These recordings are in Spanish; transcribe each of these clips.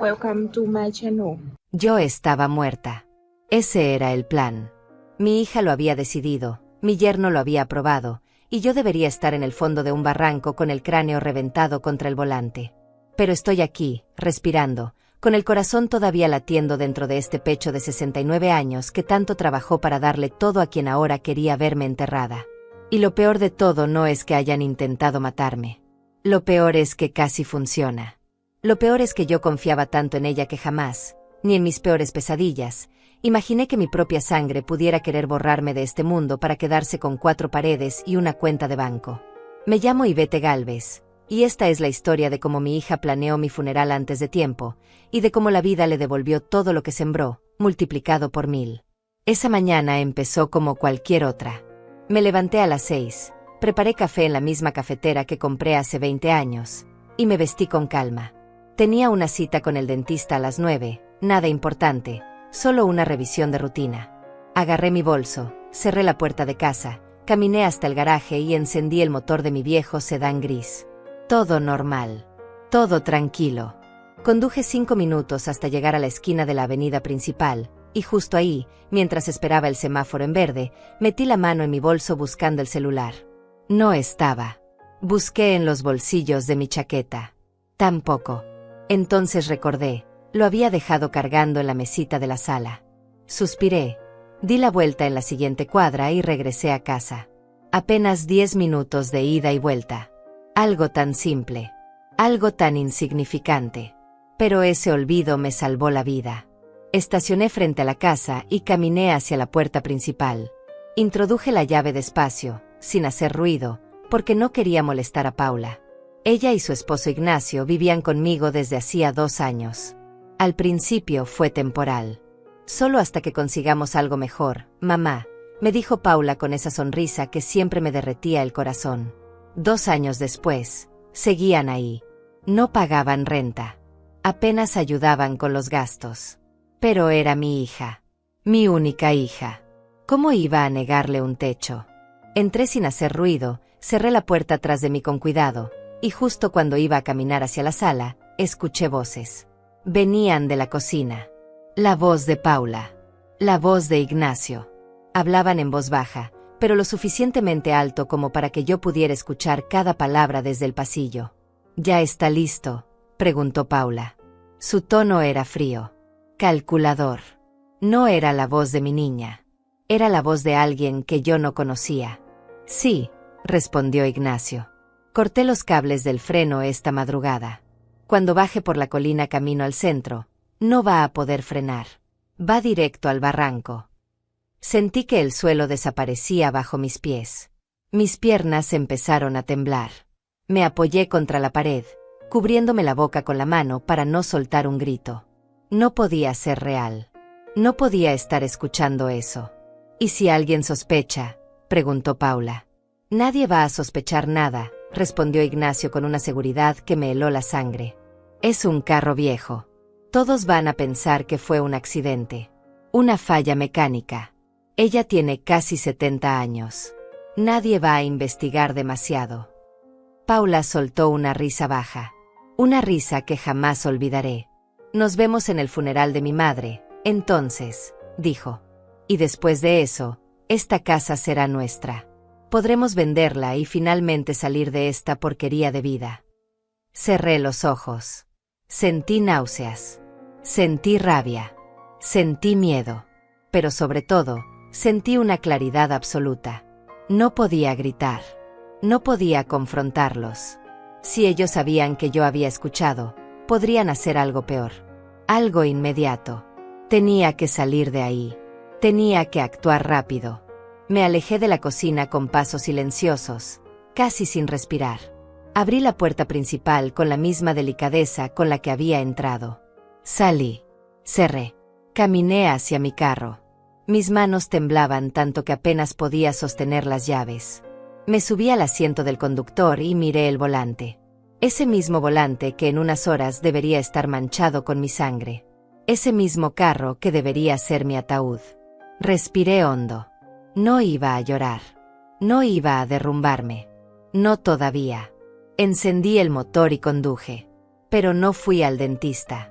Welcome to my channel. Yo estaba muerta. Ese era el plan. Mi hija lo había decidido, mi yerno lo había aprobado, y yo debería estar en el fondo de un barranco con el cráneo reventado contra el volante. Pero estoy aquí, respirando, con el corazón todavía latiendo dentro de este pecho de 69 años que tanto trabajó para darle todo a quien ahora quería verme enterrada. Y lo peor de todo no es que hayan intentado matarme. Lo peor es que casi funciona. Lo peor es que yo confiaba tanto en ella que jamás, ni en mis peores pesadillas, imaginé que mi propia sangre pudiera querer borrarme de este mundo para quedarse con 4 paredes y una cuenta de banco. Me llamo Ivette Gálvez, y esta es la historia de cómo mi hija planeó mi funeral antes de tiempo, y de cómo la vida le devolvió todo lo que sembró, multiplicado por 1000. Esa mañana empezó como cualquier otra. Me levanté a las 6, preparé café en la misma cafetera que compré hace 20 años, y me vestí con calma. Tenía una cita con el dentista a las 9, nada importante, solo una revisión de rutina. Agarré mi bolso, cerré la puerta de casa, caminé hasta el garaje y encendí el motor de mi viejo sedán gris. Todo normal. Todo tranquilo. Conduje 5 minutos hasta llegar a la esquina de la avenida principal, y justo ahí, mientras esperaba el semáforo en verde, metí la mano en mi bolso buscando el celular. No estaba. Busqué en los bolsillos de mi chaqueta. Tampoco. Entonces recordé, lo había dejado cargando en la mesita de la sala. Suspiré, di la vuelta en la siguiente cuadra y regresé a casa. Apenas 10 minutos de ida y vuelta. Algo tan simple. Algo tan insignificante. Pero ese olvido me salvó la vida. Estacioné frente a la casa y caminé hacia la puerta principal. Introduje la llave despacio, sin hacer ruido, porque no quería molestar a Paula. Ella y su esposo Ignacio vivían conmigo desde hacía 2 años. Al principio fue temporal. Solo hasta que consigamos algo mejor, mamá, me dijo Paula con esa sonrisa que siempre me derretía el corazón. 2 años después, seguían ahí. No pagaban renta. Apenas ayudaban con los gastos. Pero era mi hija. Mi única hija. ¿Cómo iba a negarle un techo? Entré sin hacer ruido, cerré la puerta tras de mí con cuidado, y justo cuando iba a caminar hacia la sala, escuché voces. Venían de la cocina. La voz de Paula. La voz de Ignacio. Hablaban en voz baja, pero lo suficientemente alto como para que yo pudiera escuchar cada palabra desde el pasillo. ¿Ya está listo?, preguntó Paula. Su tono era frío. Calculador. No era la voz de mi niña. Era la voz de alguien que yo no conocía. Sí, respondió Ignacio. Corté los cables del freno esta madrugada. Cuando baje por la colina camino al centro, no va a poder frenar. Va directo al barranco. Sentí que el suelo desaparecía bajo mis pies. Mis piernas empezaron a temblar. Me apoyé contra la pared, cubriéndome la boca con la mano para no soltar un grito. No podía ser real. No podía estar escuchando eso. ¿Y si alguien sospecha?, preguntó Paula. Nadie va a sospechar nada, respondió Ignacio con una seguridad que me heló la sangre. Es un carro viejo. Todos van a pensar que fue un accidente. Una falla mecánica. Ella tiene casi 70 años. Nadie va a investigar demasiado. Paula soltó una risa baja. Una risa que jamás olvidaré. Nos vemos en el funeral de mi madre, entonces, dijo. Y después de eso, esta casa será nuestra. Podremos venderla y finalmente salir de esta porquería de vida. Cerré los ojos. Sentí náuseas. Sentí rabia. Sentí miedo. Pero sobre todo, sentí una claridad absoluta. No podía gritar. No podía confrontarlos. Si ellos sabían que yo había escuchado, podrían hacer algo peor. Algo inmediato. Tenía que salir de ahí. Tenía que actuar rápido. Me alejé de la cocina con pasos silenciosos, casi sin respirar. Abrí la puerta principal con la misma delicadeza con la que había entrado. Salí. Cerré. Caminé hacia mi carro. Mis manos temblaban tanto que apenas podía sostener las llaves. Me subí al asiento del conductor y miré el volante. Ese mismo volante que en unas horas debería estar manchado con mi sangre. Ese mismo carro que debería ser mi ataúd. Respiré hondo. No iba a llorar. No iba a derrumbarme. No todavía. Encendí el motor y conduje. Pero no fui al dentista.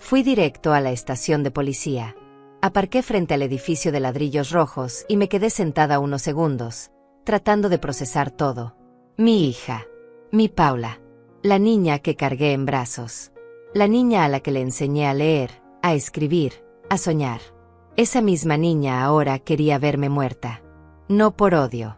Fui directo a la estación de policía. Aparqué frente al edificio de ladrillos rojos y me quedé sentada unos segundos, tratando de procesar todo. Mi hija. Mi Paula. La niña que cargué en brazos. La niña a la que le enseñé a leer, a escribir, a soñar. Esa misma niña ahora quería verme muerta. No por odio.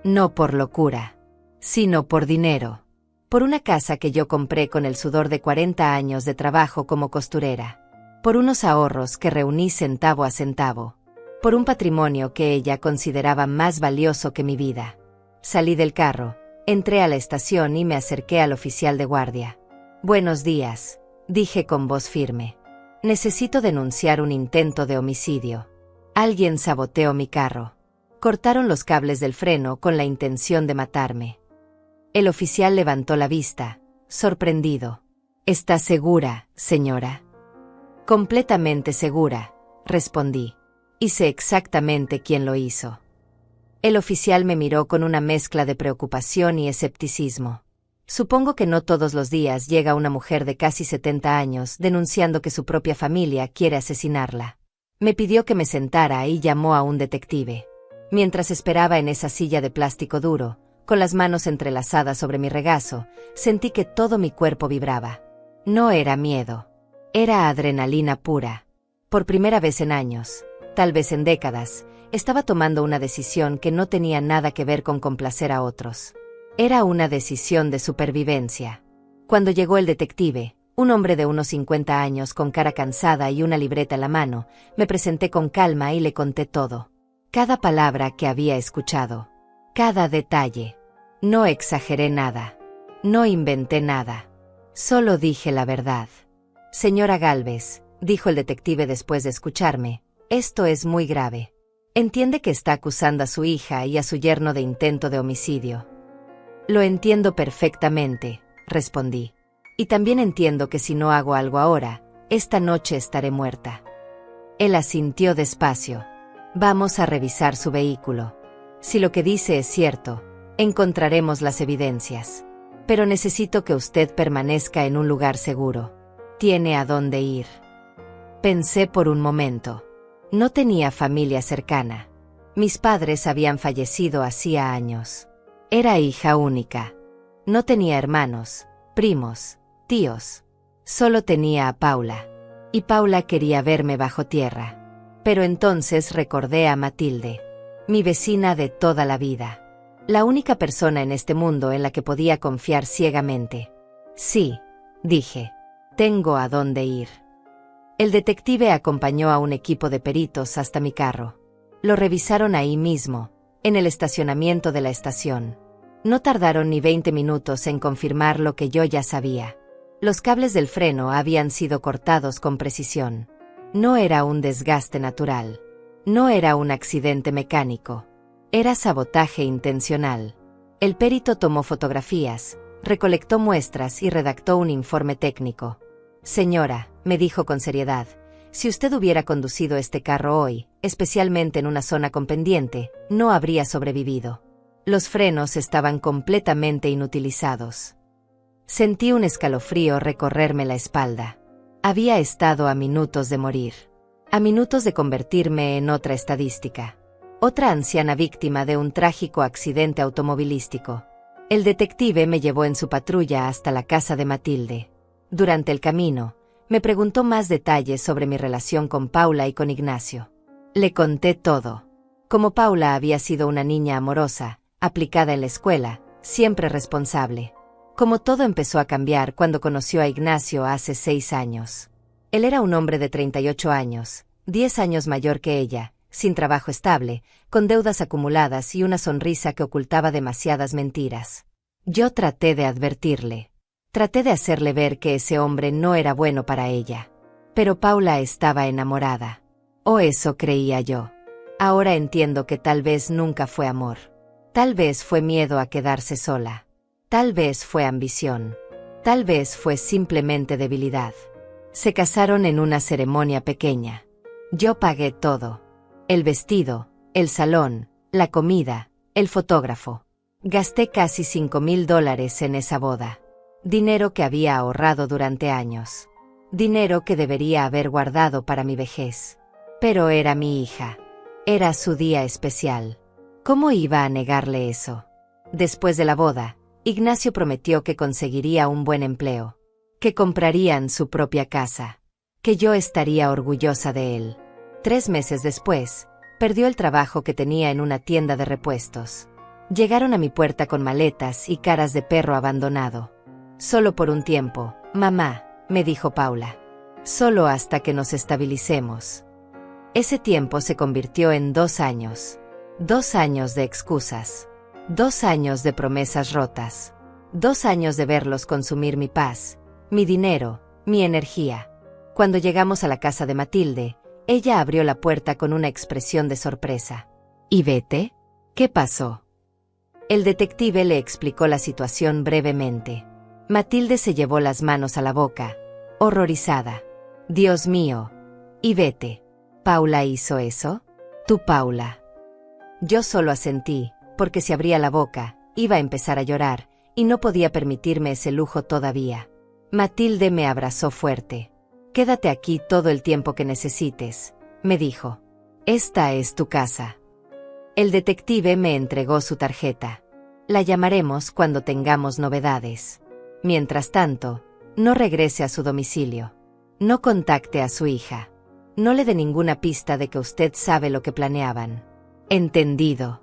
No por locura. Sino por dinero. Por una casa que yo compré con el sudor de 40 años de trabajo como costurera. Por unos ahorros que reuní centavo a centavo. Por un patrimonio que ella consideraba más valioso que mi vida. Salí del carro, entré a la estación y me acerqué al oficial de guardia. «Buenos días», dije con voz firme. «Necesito denunciar un intento de homicidio. Alguien saboteó mi carro. Cortaron los cables del freno con la intención de matarme». El oficial levantó la vista, sorprendido. «¿Está segura, señora?» «Completamente segura», respondí. «Y sé exactamente quién lo hizo». El oficial me miró con una mezcla de preocupación y escepticismo. Supongo que no todos los días llega una mujer de casi 70 años denunciando que su propia familia quiere asesinarla. Me pidió que me sentara y llamó a un detective. Mientras esperaba en esa silla de plástico duro, con las manos entrelazadas sobre mi regazo, sentí que todo mi cuerpo vibraba. No era miedo. Era adrenalina pura. Por primera vez en años, tal vez en décadas, estaba tomando una decisión que no tenía nada que ver con complacer a otros. Era una decisión de supervivencia. Cuando llegó el detective, un hombre de unos 50 años con cara cansada y una libreta en la mano, me presenté con calma y le conté todo. Cada palabra que había escuchado. Cada detalle. No exageré nada. No inventé nada. Solo dije la verdad. «Señora Gálvez», dijo el detective después de escucharme, «esto es muy grave. Entiende que está acusando a su hija y a su yerno de intento de homicidio». «Lo entiendo perfectamente», respondí. «Y también entiendo que si no hago algo ahora, esta noche estaré muerta». Él asintió despacio. «Vamos a revisar su vehículo. Si lo que dice es cierto, encontraremos las evidencias. Pero necesito que usted permanezca en un lugar seguro. Tiene a dónde ir». Pensé por un momento. No tenía familia cercana. Mis padres habían fallecido hacía años. Era hija única. No tenía hermanos, primos, tíos. Solo tenía a Paula. Y Paula quería verme bajo tierra. Pero entonces recordé a Matilde, mi vecina de toda la vida. La única persona en este mundo en la que podía confiar ciegamente. «Sí», dije, «tengo a dónde ir». El detective acompañó a un equipo de peritos hasta mi carro. Lo revisaron ahí mismo, en el estacionamiento de la estación. No tardaron ni 20 minutos en confirmar lo que yo ya sabía. Los cables del freno habían sido cortados con precisión. No era un desgaste natural. No era un accidente mecánico. Era sabotaje intencional. El perito tomó fotografías, recolectó muestras y redactó un informe técnico. «Señora», me dijo con seriedad, «si usted hubiera conducido este carro hoy, especialmente en una zona con pendiente, no habría sobrevivido. Los frenos estaban completamente inutilizados». Sentí un escalofrío recorrerme la espalda. Había estado a minutos de morir. A minutos de convertirme en otra estadística. Otra anciana víctima de un trágico accidente automovilístico. El detective me llevó en su patrulla hasta la casa de Matilde. Durante el camino, me preguntó más detalles sobre mi relación con Paula y con Ignacio. Le conté todo. Como Paula había sido una niña amorosa, aplicada en la escuela, siempre responsable. Como todo empezó a cambiar cuando conoció a Ignacio hace 6 años. Él era un hombre de 38 años, 10 años mayor que ella, sin trabajo estable, con deudas acumuladas y una sonrisa que ocultaba demasiadas mentiras. Yo traté de advertirle. Traté de hacerle ver que ese hombre no era bueno para ella. Pero Paula estaba enamorada. O eso creía yo. Ahora entiendo que tal vez nunca fue amor. Tal vez fue miedo a quedarse sola. Tal vez fue ambición. Tal vez fue simplemente debilidad. Se casaron en una ceremonia pequeña. Yo pagué todo. El vestido, el salón, la comida, el fotógrafo. Gasté casi $5,000 en esa boda. Dinero que había ahorrado durante años. dinero que debería haber guardado para mi vejez. Pero era mi hija. Era su día especial. ¿Cómo iba a negarle eso? Después de la boda, Ignacio prometió que conseguiría un buen empleo, que comprarían su propia casa, que yo estaría orgullosa de él. 3 meses después, perdió el trabajo que tenía en una tienda de repuestos. Llegaron a mi puerta con maletas y caras de perro abandonado. Solo por un tiempo, mamá, me dijo Paula. Solo hasta que nos estabilicemos. Ese tiempo se convirtió en 2 años. 2 años de excusas. 2 años de promesas rotas. 2 años de verlos consumir mi paz, mi dinero, mi energía. Cuando llegamos a la casa de Matilde, ella abrió la puerta con una expresión de sorpresa. ¿Y vete? ¿Qué pasó? El detective le explicó la situación brevemente. Matilde se llevó las manos a la boca, horrorizada. Dios mío. ¿Y vete? ¿Paula hizo eso? Tú, Paula. Yo solo asentí, porque si abría la boca, iba a empezar a llorar, y no podía permitirme ese lujo todavía. Matilde me abrazó fuerte. Quédate aquí todo el tiempo que necesites, me dijo. Esta es tu casa. El detective me entregó su tarjeta. La llamaremos cuando tengamos novedades. Mientras tanto, no regrese a su domicilio. No contacte a su hija. No le dé ninguna pista de que usted sabe lo que planeaban. Entendido.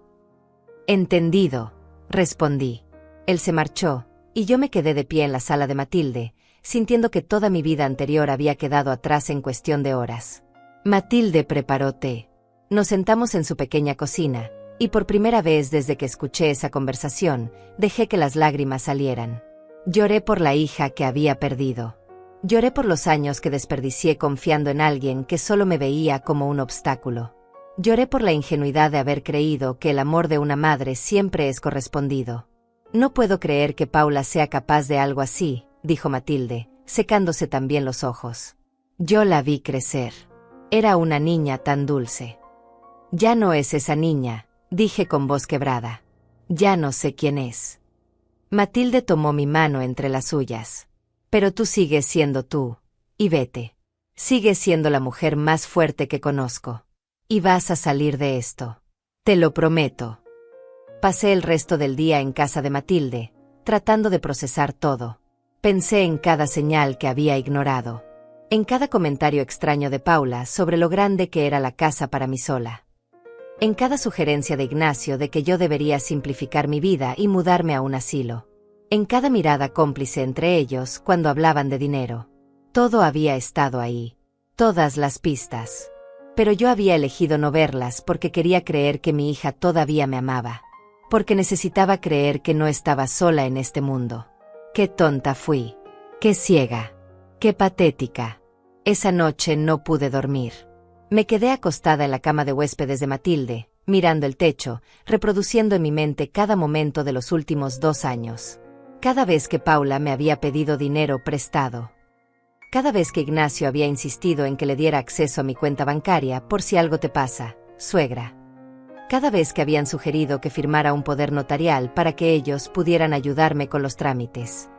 Entendido, respondí. Él se marchó, y yo me quedé de pie en la sala de Matilde, sintiendo que toda mi vida anterior había quedado atrás en cuestión de horas. Matilde preparó té. Nos sentamos en su pequeña cocina, y por primera vez desde que escuché esa conversación, dejé que las lágrimas salieran. Lloré por la hija que había perdido. Lloré por los años que desperdicié confiando en alguien que solo me veía como un obstáculo. Lloré por la ingenuidad de haber creído que el amor de una madre siempre es correspondido. No puedo creer que Paula sea capaz de algo así, dijo Matilde, secándose también los ojos. Yo la vi crecer. Era una niña tan dulce. Ya no es esa niña, dije con voz quebrada. Ya no sé quién es. Matilde tomó mi mano entre las suyas. Pero tú sigues siendo tú, y vete. Sigues siendo la mujer más fuerte que conozco. Y vas a salir de esto. Te lo prometo. Pasé el resto del día en casa de Matilde, tratando de procesar todo. Pensé en cada señal que había ignorado. En cada comentario extraño de Paula sobre lo grande que era la casa para mí sola. En cada sugerencia de Ignacio de que yo debería simplificar mi vida y mudarme a un asilo. En cada mirada cómplice entre ellos cuando hablaban de dinero. Todo había estado ahí. Todas las pistas. Pero yo había elegido no verlas porque quería creer que mi hija todavía me amaba. Porque necesitaba creer que no estaba sola en este mundo. Qué tonta fui. Qué ciega. Qué patética. Esa noche no pude dormir. Me quedé acostada en la cama de huéspedes de Matilde, mirando el techo, reproduciendo en mi mente cada momento de los últimos 2 años. Cada vez que Paula me había pedido dinero prestado. Cada vez que Ignacio había insistido en que le diera acceso a mi cuenta bancaria por si algo te pasa, suegra. Cada vez que habían sugerido que firmara un poder notarial para que ellos pudieran ayudarme con los trámites.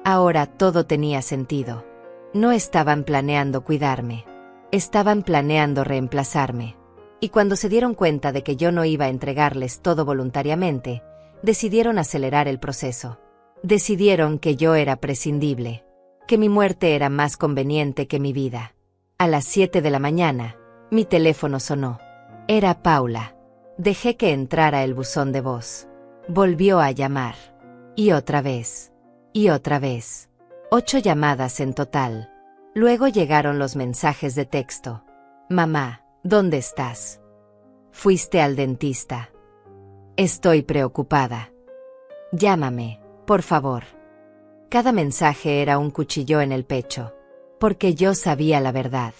Ahora todo tenía sentido. No estaban planeando cuidarme. Estaban planeando reemplazarme. Y cuando se dieron cuenta de que yo no iba a entregarles todo voluntariamente, decidieron acelerar el proceso. Decidieron que yo era prescindible. Que mi muerte era más conveniente que mi vida. A las 7 de la mañana, mi teléfono sonó. Era Paula. Dejé que entrara el buzón de voz. Volvió a llamar. Y otra vez. Y otra vez. 8 llamadas en total. Luego llegaron los mensajes de texto. Mamá, ¿dónde estás? Fuiste al dentista. Estoy preocupada. Llámame, por favor. Cada mensaje era un cuchillo en el pecho. Porque yo sabía la verdad.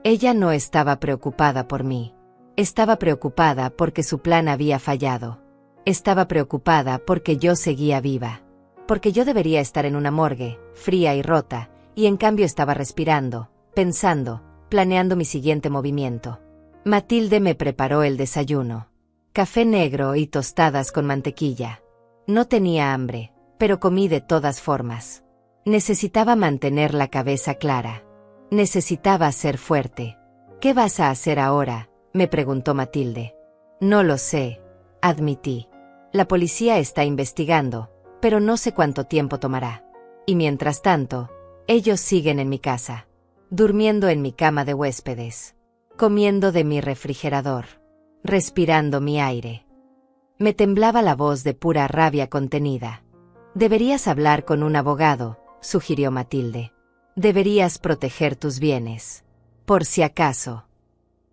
Ella no estaba preocupada por mí. Estaba preocupada porque su plan había fallado. Estaba preocupada porque yo seguía viva. Porque yo debería estar en una morgue, fría y rota, y en cambio estaba respirando, pensando, planeando mi siguiente movimiento. Matilde me preparó el desayuno. Café negro y tostadas con mantequilla. No tenía hambre, pero comí de todas formas. Necesitaba mantener la cabeza clara. Necesitaba ser fuerte. ¿Qué vas a hacer ahora?, me preguntó Matilde. No lo sé, admití. La policía está investigando, pero no sé cuánto tiempo tomará. Y mientras tanto, ellos siguen en mi casa, durmiendo en mi cama de huéspedes, comiendo de mi refrigerador, respirando mi aire. Me temblaba la voz de pura rabia contenida. Deberías hablar con un abogado, sugirió Matilde. Deberías proteger tus bienes. Por si acaso.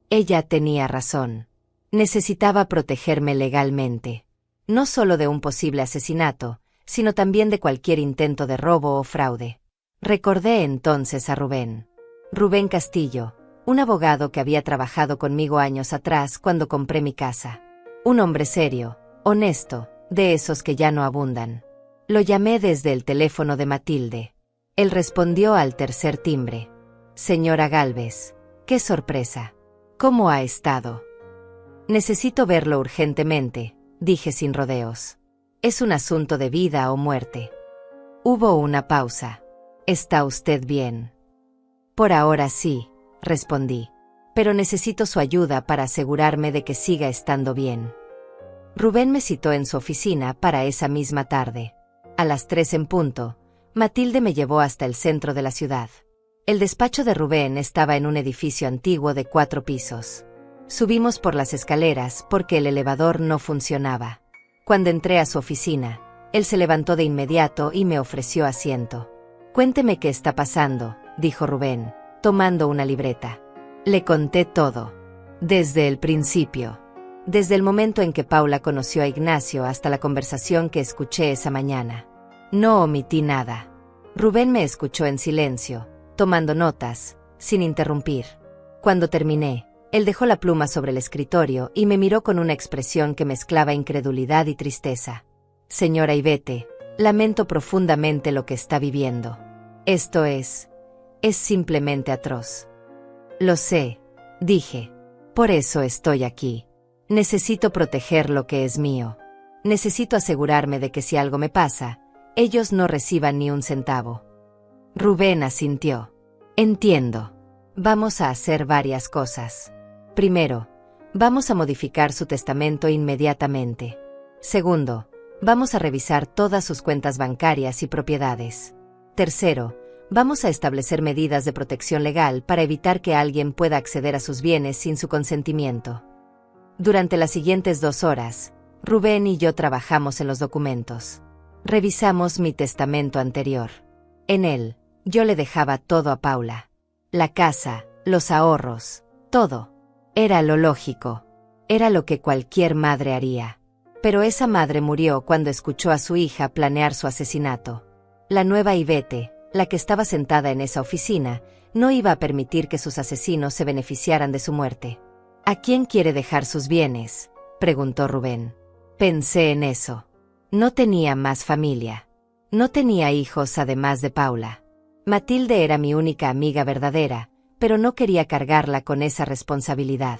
Ella tenía razón. Necesitaba protegerme legalmente. No solo de un posible asesinato, sino también de cualquier intento de robo o fraude. Recordé entonces a Rubén. Rubén Castillo, un abogado que había trabajado conmigo años atrás cuando compré mi casa. Un hombre serio, honesto, de esos que ya no abundan. Lo llamé desde el teléfono de Matilde. Él respondió al tercer timbre. Señora Gálvez, qué sorpresa. ¿Cómo ha estado? Necesito verlo urgentemente, dije sin rodeos. Es un asunto de vida o muerte. Hubo una pausa. ¿Está usted bien? Por ahora sí, respondí. Pero necesito su ayuda para asegurarme de que siga estando bien. Rubén me citó en su oficina para esa misma tarde. A las 3 en punto, Matilde me llevó hasta el centro de la ciudad. El despacho de Rubén estaba en un edificio antiguo de 4 pisos. Subimos por las escaleras porque el elevador no funcionaba. Cuando entré a su oficina, él se levantó de inmediato y me ofreció asiento. Cuénteme qué está pasando, dijo Rubén, tomando una libreta. Le conté todo. Desde el principio. Desde el momento en que Paula conoció a Ignacio hasta la conversación que escuché esa mañana. No omití nada. Rubén me escuchó en silencio, tomando notas, sin interrumpir. Cuando terminé, él dejó la pluma sobre el escritorio y me miró con una expresión que mezclaba incredulidad y tristeza. Señora Ivete, lamento profundamente lo que está viviendo. Esto es simplemente atroz. Lo sé, dije. Por eso estoy aquí. Necesito proteger lo que es mío. Necesito asegurarme de que si algo me pasa, ellos no reciban ni un centavo. Rubén asintió. Entiendo. Vamos a hacer varias cosas. Primero, vamos a modificar su testamento inmediatamente. Segundo, vamos a revisar todas sus cuentas bancarias y propiedades. Tercero, vamos a establecer medidas de protección legal para evitar que alguien pueda acceder a sus bienes sin su consentimiento. Durante las siguientes 2 horas, Rubén y yo trabajamos en los documentos. Revisamos mi testamento anterior. En él, yo le dejaba todo a Paula. La casa, los ahorros, todo. Era lo lógico. Era lo que cualquier madre haría. Pero esa madre murió cuando escuchó a su hija planear su asesinato. La nueva Ivete, la que estaba sentada en esa oficina, no iba a permitir que sus asesinos se beneficiaran de su muerte. ¿A quién quiere dejar sus bienes?, preguntó Rubén. Pensé en eso. No tenía más familia. No tenía hijos además de Paula. Matilde era mi única amiga verdadera, pero no quería cargarla con esa responsabilidad.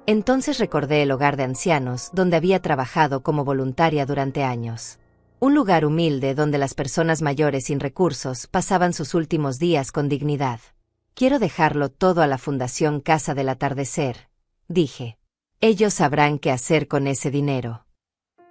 Entonces recordé el hogar de ancianos donde había trabajado como voluntaria durante años. Un lugar humilde donde las personas mayores sin recursos pasaban sus últimos días con dignidad. Quiero dejarlo todo a la Fundación Casa del Atardecer, dije. Ellos sabrán qué hacer con ese dinero.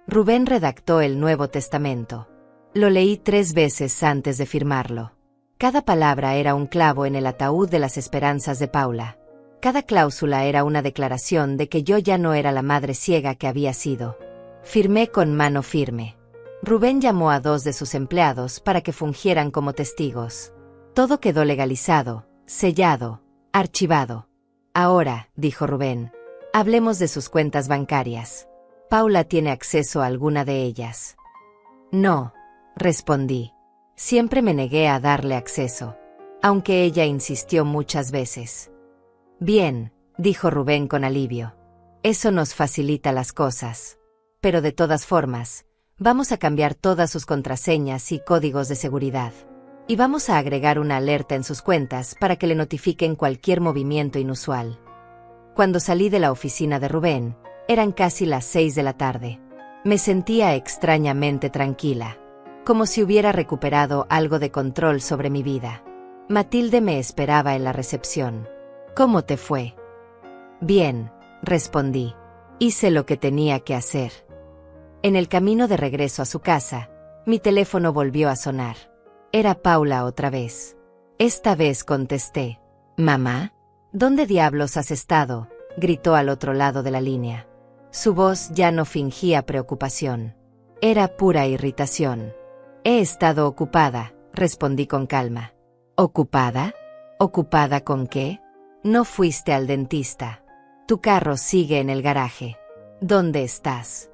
Rubén redactó el Nuevo Testamento. Lo leí 3 veces antes de firmarlo. Cada palabra era un clavo en el ataúd de las esperanzas de Paula. Cada cláusula era una declaración de que yo ya no era la madre ciega que había sido. Firmé con mano firme. Rubén llamó a 2 de sus empleados para que fungieran como testigos. Todo quedó legalizado, sellado, archivado. Ahora, dijo Rubén, hablemos de sus cuentas bancarias. ¿Paula tiene acceso a alguna de ellas? No, respondí. Siempre me negué a darle acceso, aunque ella insistió muchas veces. Bien, dijo Rubén con alivio. Eso nos facilita las cosas. Pero de todas formas, vamos a cambiar todas sus contraseñas y códigos de seguridad. Y vamos a agregar una alerta en sus cuentas para que le notifiquen cualquier movimiento inusual. Cuando salí de la oficina de Rubén, eran casi las 6 de la tarde. Me sentía extrañamente tranquila, como si hubiera recuperado algo de control sobre mi vida. Matilde me esperaba en la recepción. ¿Cómo te fue? Bien, respondí. Hice lo que tenía que hacer. En el camino de regreso a su casa, mi teléfono volvió a sonar. Era Paula otra vez. Esta vez contesté. «¿Mamá? ¿Dónde diablos has estado?», gritó al otro lado de la línea. Su voz ya no fingía preocupación. Era pura irritación. «He estado ocupada», respondí con calma. «¿Ocupada? ¿Ocupada con qué? No fuiste al dentista. Tu carro sigue en el garaje. ¿Dónde estás?»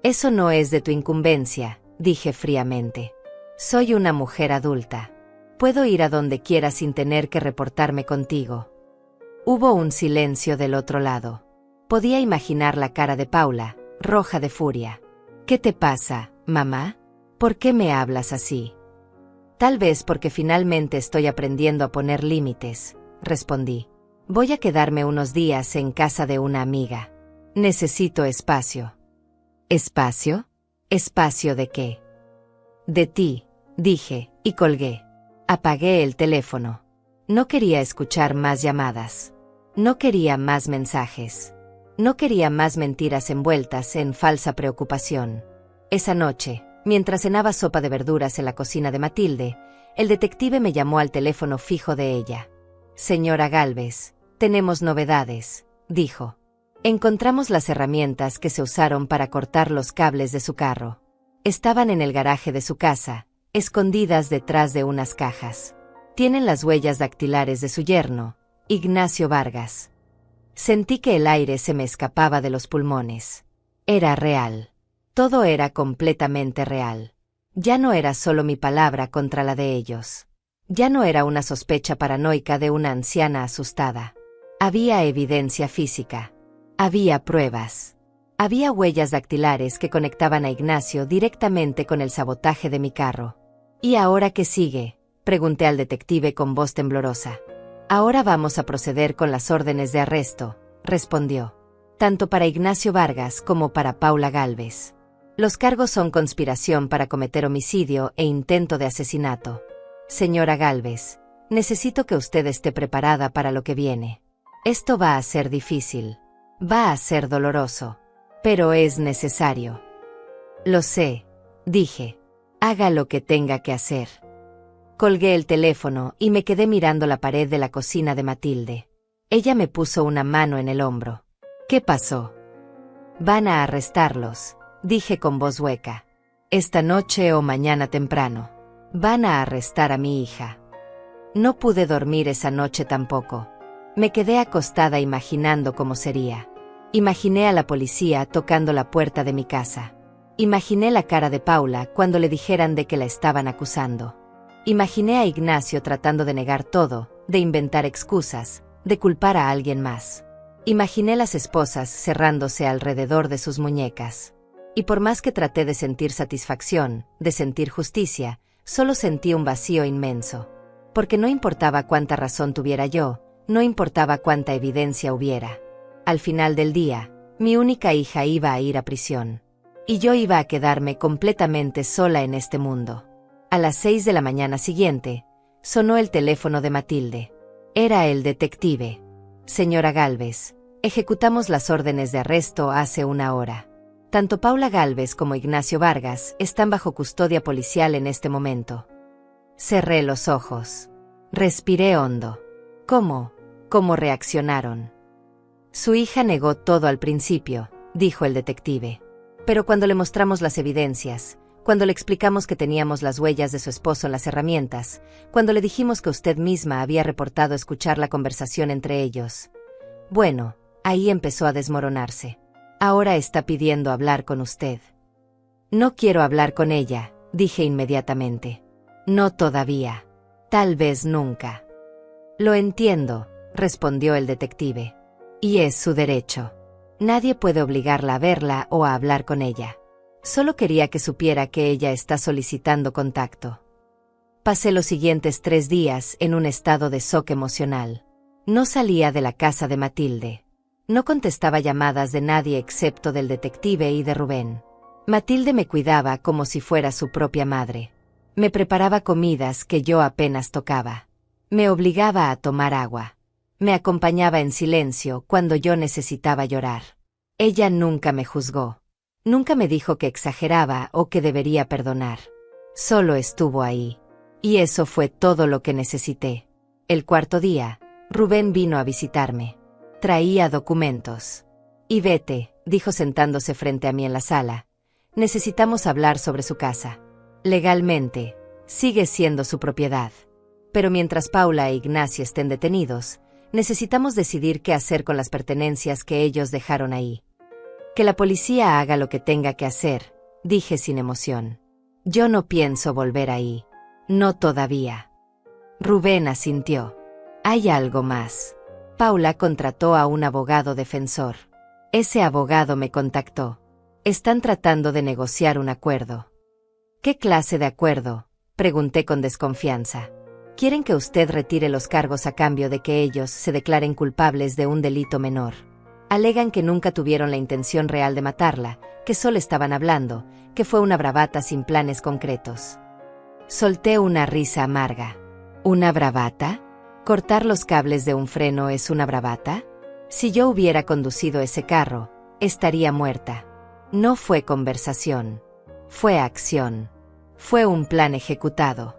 «Eso no es de tu incumbencia», dije fríamente. «Soy una mujer adulta. Puedo ir a donde quiera sin tener que reportarme contigo». Hubo un silencio del otro lado. Podía imaginar la cara de Paula, roja de furia. «¿Qué te pasa, mamá? ¿Por qué me hablas así?» «Tal vez porque finalmente estoy aprendiendo a poner límites», respondí. «Voy a quedarme unos días en casa de una amiga. Necesito espacio». «¿Espacio? ¿Espacio de qué?» «De ti», dije, y colgué. Apagué el teléfono. No quería escuchar más llamadas. No quería más mensajes. No quería más mentiras envueltas en falsa preocupación. Esa noche, mientras cenaba sopa de verduras en la cocina de Matilde, el detective me llamó al teléfono fijo de ella. «Señora Gálvez, tenemos novedades», dijo. «Encontramos las herramientas que se usaron para cortar los cables de su carro. Estaban en el garaje de su casa, escondidas detrás de unas cajas. Tienen las huellas dactilares de su yerno, Ignacio Vargas». Sentí que el aire se me escapaba de los pulmones. Era real. Todo era completamente real. Ya no era solo mi palabra contra la de ellos. Ya no era una sospecha paranoica de una anciana asustada. Había evidencia física. Había pruebas. Había huellas dactilares que conectaban a Ignacio directamente con el sabotaje de mi carro. «¿Y ahora qué sigue?», pregunté al detective con voz temblorosa. «Ahora vamos a proceder con las órdenes de arresto», respondió. «Tanto para Ignacio Vargas como para Paula Gálvez. Los cargos son conspiración para cometer homicidio e intento de asesinato. Señora Gálvez, necesito que usted esté preparada para lo que viene. Esto va a ser difícil. Va a ser doloroso. Pero es necesario». «Lo sé», dije. «Haga lo que tenga que hacer». Colgué el teléfono y me quedé mirando la pared de la cocina de Matilde. Ella me puso una mano en el hombro. «¿Qué pasó?» «Van a arrestarlos», dije con voz hueca. «Esta noche o mañana temprano. Van a arrestar a mi hija». No pude dormir esa noche tampoco. Me quedé acostada imaginando cómo sería. Imaginé a la policía tocando la puerta de mi casa. Imaginé la cara de Paula cuando le dijeran de que la estaban acusando. Imaginé a Ignacio tratando de negar todo, de inventar excusas, de culpar a alguien más. Imaginé las esposas cerrándose alrededor de sus muñecas. Y por más que traté de sentir satisfacción, de sentir justicia, solo sentí un vacío inmenso. Porque no importaba cuánta razón tuviera yo, no importaba cuánta evidencia hubiera. Al final del día, mi única hija iba a ir a prisión. Y yo iba a quedarme completamente sola en este mundo. A las 6 de la mañana siguiente, sonó el teléfono de Matilde. Era el detective. «Señora Gálvez, ejecutamos las órdenes de arresto hace una hora. Tanto Paula Gálvez como Ignacio Vargas están bajo custodia policial en este momento». Cerré los ojos. Respiré hondo. ¿Cómo reaccionaron? «Su hija negó todo al principio», dijo el detective. «Pero cuando le mostramos las evidencias, cuando le explicamos que teníamos las huellas de su esposo en las herramientas, cuando le dijimos que usted misma había reportado escuchar la conversación entre ellos, bueno, ahí empezó a desmoronarse. Ahora está pidiendo hablar con usted». «No quiero hablar con ella», dije inmediatamente. «No todavía. Tal vez nunca». «Lo entiendo», respondió el detective. «Y es su derecho. Nadie puede obligarla a verla o a hablar con ella. Solo quería que supiera que ella está solicitando contacto». Pasé los siguientes 3 días en un estado de shock emocional. No salía de la casa de Matilde. No contestaba llamadas de nadie excepto del detective y de Rubén. Matilde me cuidaba como si fuera su propia madre. Me preparaba comidas que yo apenas tocaba. Me obligaba a tomar agua. Me acompañaba en silencio cuando yo necesitaba llorar. Ella nunca me juzgó. Nunca me dijo que exageraba o que debería perdonar. Solo estuvo ahí. Y eso fue todo lo que necesité. El cuarto día, Rubén vino a visitarme. Traía documentos. Y vete, dijo sentándose frente a mí en la sala. Necesitamos hablar sobre su casa. Legalmente, sigue siendo su propiedad. Pero mientras Paula e Ignacio estén detenidos, necesitamos decidir qué hacer con las pertenencias que ellos dejaron ahí. Que la policía haga lo que tenga que hacer, dije sin emoción. Yo no pienso volver ahí. No todavía. Rubén asintió. Hay algo más. Paula contrató a un abogado defensor. Ese abogado me contactó. Están tratando de negociar un acuerdo. ¿Qué clase de acuerdo?, pregunté con desconfianza. Quieren que usted retire los cargos a cambio de que ellos se declaren culpables de un delito menor. Alegan que nunca tuvieron la intención real de matarla, que solo estaban hablando, que fue una bravata sin planes concretos. Solté una risa amarga. ¿Una bravata? ¿Cortar los cables de un freno es una bravata? Si yo hubiera conducido ese carro, estaría muerta. No fue conversación. Fue acción. Fue un plan ejecutado.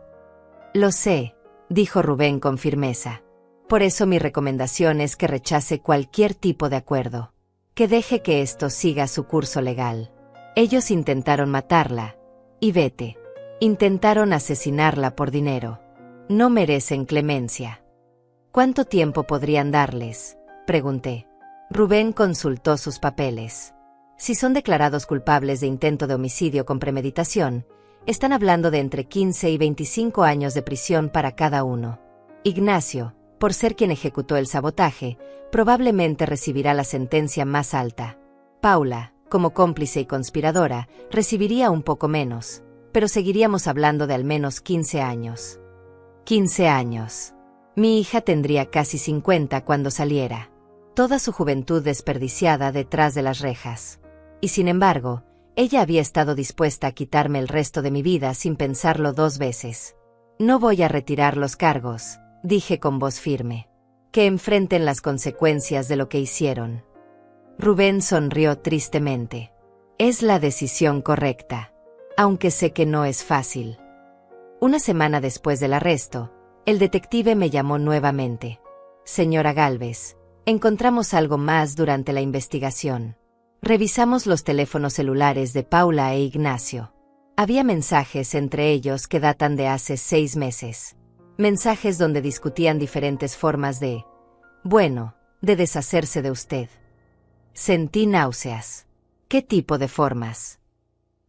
Lo sé, dijo Rubén con firmeza. Por eso mi recomendación es que rechace cualquier tipo de acuerdo. Que deje que esto siga su curso legal. Ellos intentaron matarla. Y vete. Intentaron asesinarla por dinero. No merecen clemencia. ¿Cuánto tiempo podrían darles?, pregunté. Rubén consultó sus papeles. Si son declarados culpables de intento de homicidio con premeditación, están hablando de entre 15 y 25 años de prisión para cada uno. Ignacio, por ser quien ejecutó el sabotaje, probablemente recibirá la sentencia más alta. Paula, como cómplice y conspiradora, recibiría un poco menos, pero seguiríamos hablando de al menos 15 años. 15 años. Mi hija tendría casi 50 cuando saliera. Toda su juventud desperdiciada detrás de las rejas. Y sin embargo, ella había estado dispuesta a quitarme el resto de mi vida sin pensarlo 2 veces. No voy a retirar los cargos, dije con voz firme. Que enfrenten las consecuencias de lo que hicieron. Rubén sonrió tristemente. Es la decisión correcta, aunque sé que no es fácil. Una semana después del arresto, el detective me llamó nuevamente. Señora Gálvez, encontramos algo más durante la investigación. Revisamos los teléfonos celulares de Paula e Ignacio. Había mensajes entre ellos que datan de hace 6 meses. Mensajes donde discutían diferentes formas de deshacerse de usted. Sentí náuseas. ¿Qué tipo de formas?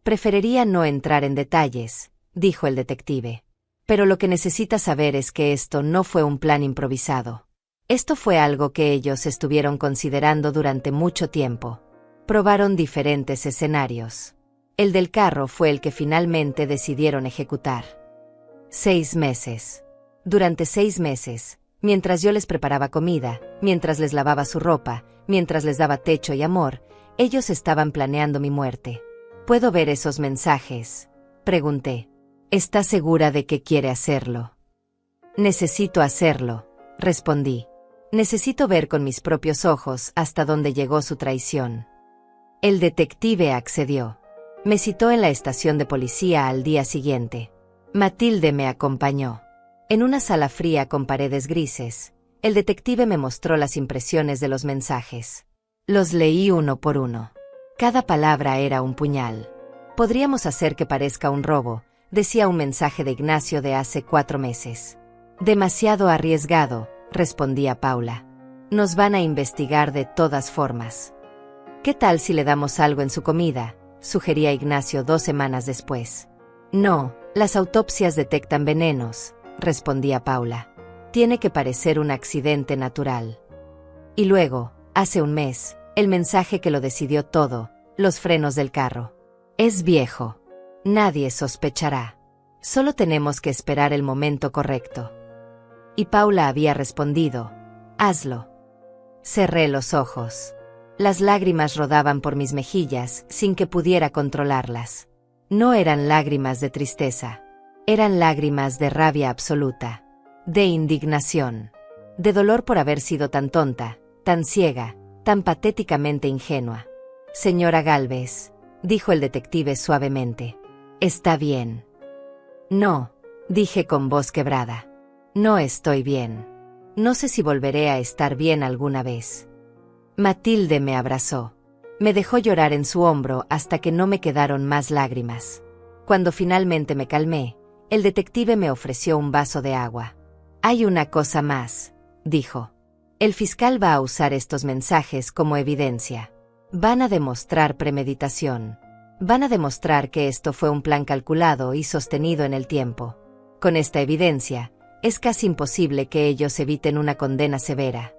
Preferiría no entrar en detalles, dijo el detective. Pero lo que necesita saber es que esto no fue un plan improvisado. Esto fue algo que ellos estuvieron considerando durante mucho tiempo. Probaron diferentes escenarios. El del carro fue el que finalmente decidieron ejecutar. 6 meses. Durante 6 meses, mientras yo les preparaba comida, mientras les lavaba su ropa, mientras les daba techo y amor, ellos estaban planeando mi muerte. ¿Puedo ver esos mensajes?, pregunté. ¿Está segura de que quiere hacerlo? Necesito hacerlo, respondí. Necesito ver con mis propios ojos hasta dónde llegó su traición. El detective accedió. Me citó en la estación de policía al día siguiente. Matilde me acompañó. En una sala fría con paredes grises, el detective me mostró las impresiones de los mensajes. Los leí uno por uno. Cada palabra era un puñal. Podríamos hacer que parezca un robo, decía un mensaje de Ignacio de hace 4 meses. Demasiado arriesgado, respondía Paula. Nos van a investigar de todas formas. ¿Qué tal si le damos algo en su comida?, sugería Ignacio 2 semanas después. No, las autopsias detectan venenos, respondía Paula. Tiene que parecer un accidente natural. Y luego, hace un mes, el mensaje que lo decidió todo, los frenos del carro. Es viejo. Nadie sospechará. Solo tenemos que esperar el momento correcto. Y Paula había respondido, hazlo. Cerré los ojos. Las lágrimas rodaban por mis mejillas sin que pudiera controlarlas. No eran lágrimas de tristeza. Eran lágrimas de rabia absoluta. De indignación. De dolor por haber sido tan tonta, tan ciega, tan patéticamente ingenua. Señora Gálvez, dijo el detective suavemente. ¿Está bien? No, dije con voz quebrada. No estoy bien. No sé si volveré a estar bien alguna vez. Matilde me abrazó. Me dejó llorar en su hombro hasta que no me quedaron más lágrimas. Cuando finalmente me calmé, el detective me ofreció un vaso de agua. Hay una cosa más, dijo. El fiscal va a usar estos mensajes como evidencia. Van a demostrar premeditación. Van a demostrar que esto fue un plan calculado y sostenido en el tiempo. Con esta evidencia, es casi imposible que ellos eviten una condena severa.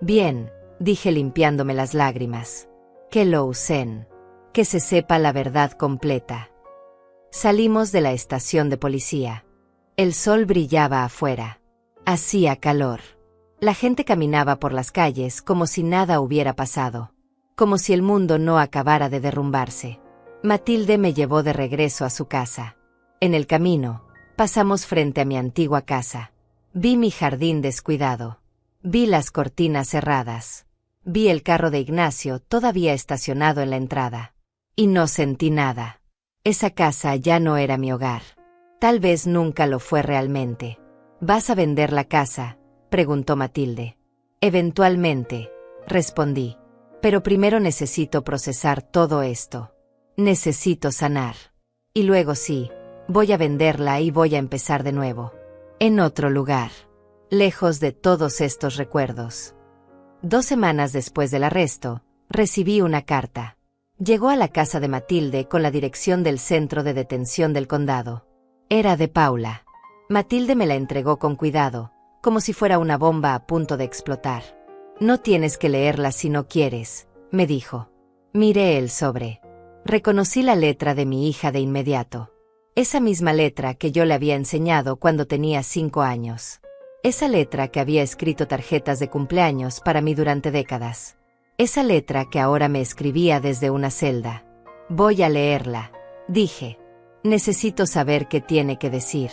Bien, dije limpiándome las lágrimas. Que lo usen. Que se sepa la verdad completa. Salimos de la estación de policía. El sol brillaba afuera. Hacía calor. La gente caminaba por las calles como si nada hubiera pasado. Como si el mundo no acabara de derrumbarse. Matilde me llevó de regreso a su casa. En el camino, pasamos frente a mi antigua casa. Vi mi jardín descuidado. Vi las cortinas cerradas. Vi el carro de Ignacio todavía estacionado en la entrada. Y no sentí nada. Esa casa ya no era mi hogar. Tal vez nunca lo fue realmente. ¿Vas a vender la casa?, preguntó Matilde. Eventualmente, respondí. Pero primero necesito procesar todo esto. Necesito sanar. Y luego sí, voy a venderla y voy a empezar de nuevo. En otro lugar. Lejos de todos estos recuerdos. 2 semanas después del arresto, recibí una carta. Llegó a la casa de Matilde con la dirección del centro de detención del condado. Era de Paula. Matilde me la entregó con cuidado, como si fuera una bomba a punto de explotar. No tienes que leerla si no quieres, me dijo. Miré el sobre. Reconocí la letra de mi hija de inmediato. Esa misma letra que yo le había enseñado cuando tenía 5 años. Esa letra que había escrito tarjetas de cumpleaños para mí durante décadas. Esa letra que ahora me escribía desde una celda. Voy a leerla, dije. Necesito saber qué tiene que decir.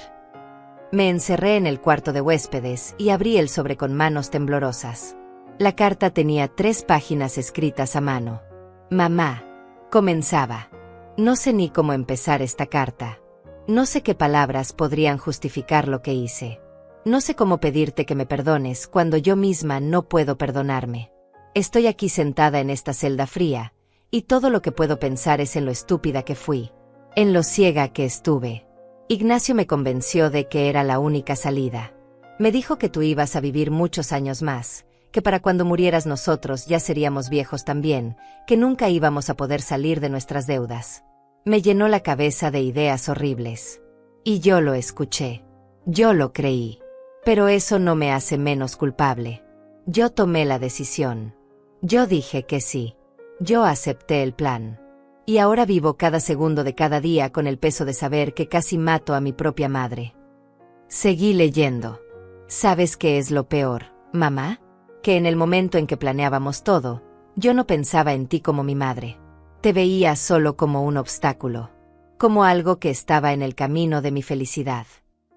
Me encerré en el cuarto de huéspedes y abrí el sobre con manos temblorosas. La carta tenía 3 páginas escritas a mano. Mamá, comenzaba. No sé ni cómo empezar esta carta. No sé qué palabras podrían justificar lo que hice. No sé cómo pedirte que me perdones cuando yo misma no puedo perdonarme. Estoy aquí sentada en esta celda fría, y todo lo que puedo pensar es en lo estúpida que fui, en lo ciega que estuve. Ignacio me convenció de que era la única salida. Me dijo que tú ibas a vivir muchos años más, que para cuando murieras nosotros ya seríamos viejos también, que nunca íbamos a poder salir de nuestras deudas. Me llenó la cabeza de ideas horribles. Y yo lo escuché. Yo lo creí. Pero eso no me hace menos culpable. Yo tomé la decisión. Yo dije que sí. Yo acepté el plan. Y ahora vivo cada segundo de cada día con el peso de saber que casi mato a mi propia madre. Seguí leyendo. ¿Sabes qué es lo peor, mamá? Que en el momento en que planeábamos todo, yo no pensaba en ti como mi madre. Te veía solo como un obstáculo. Como algo que estaba en el camino de mi felicidad.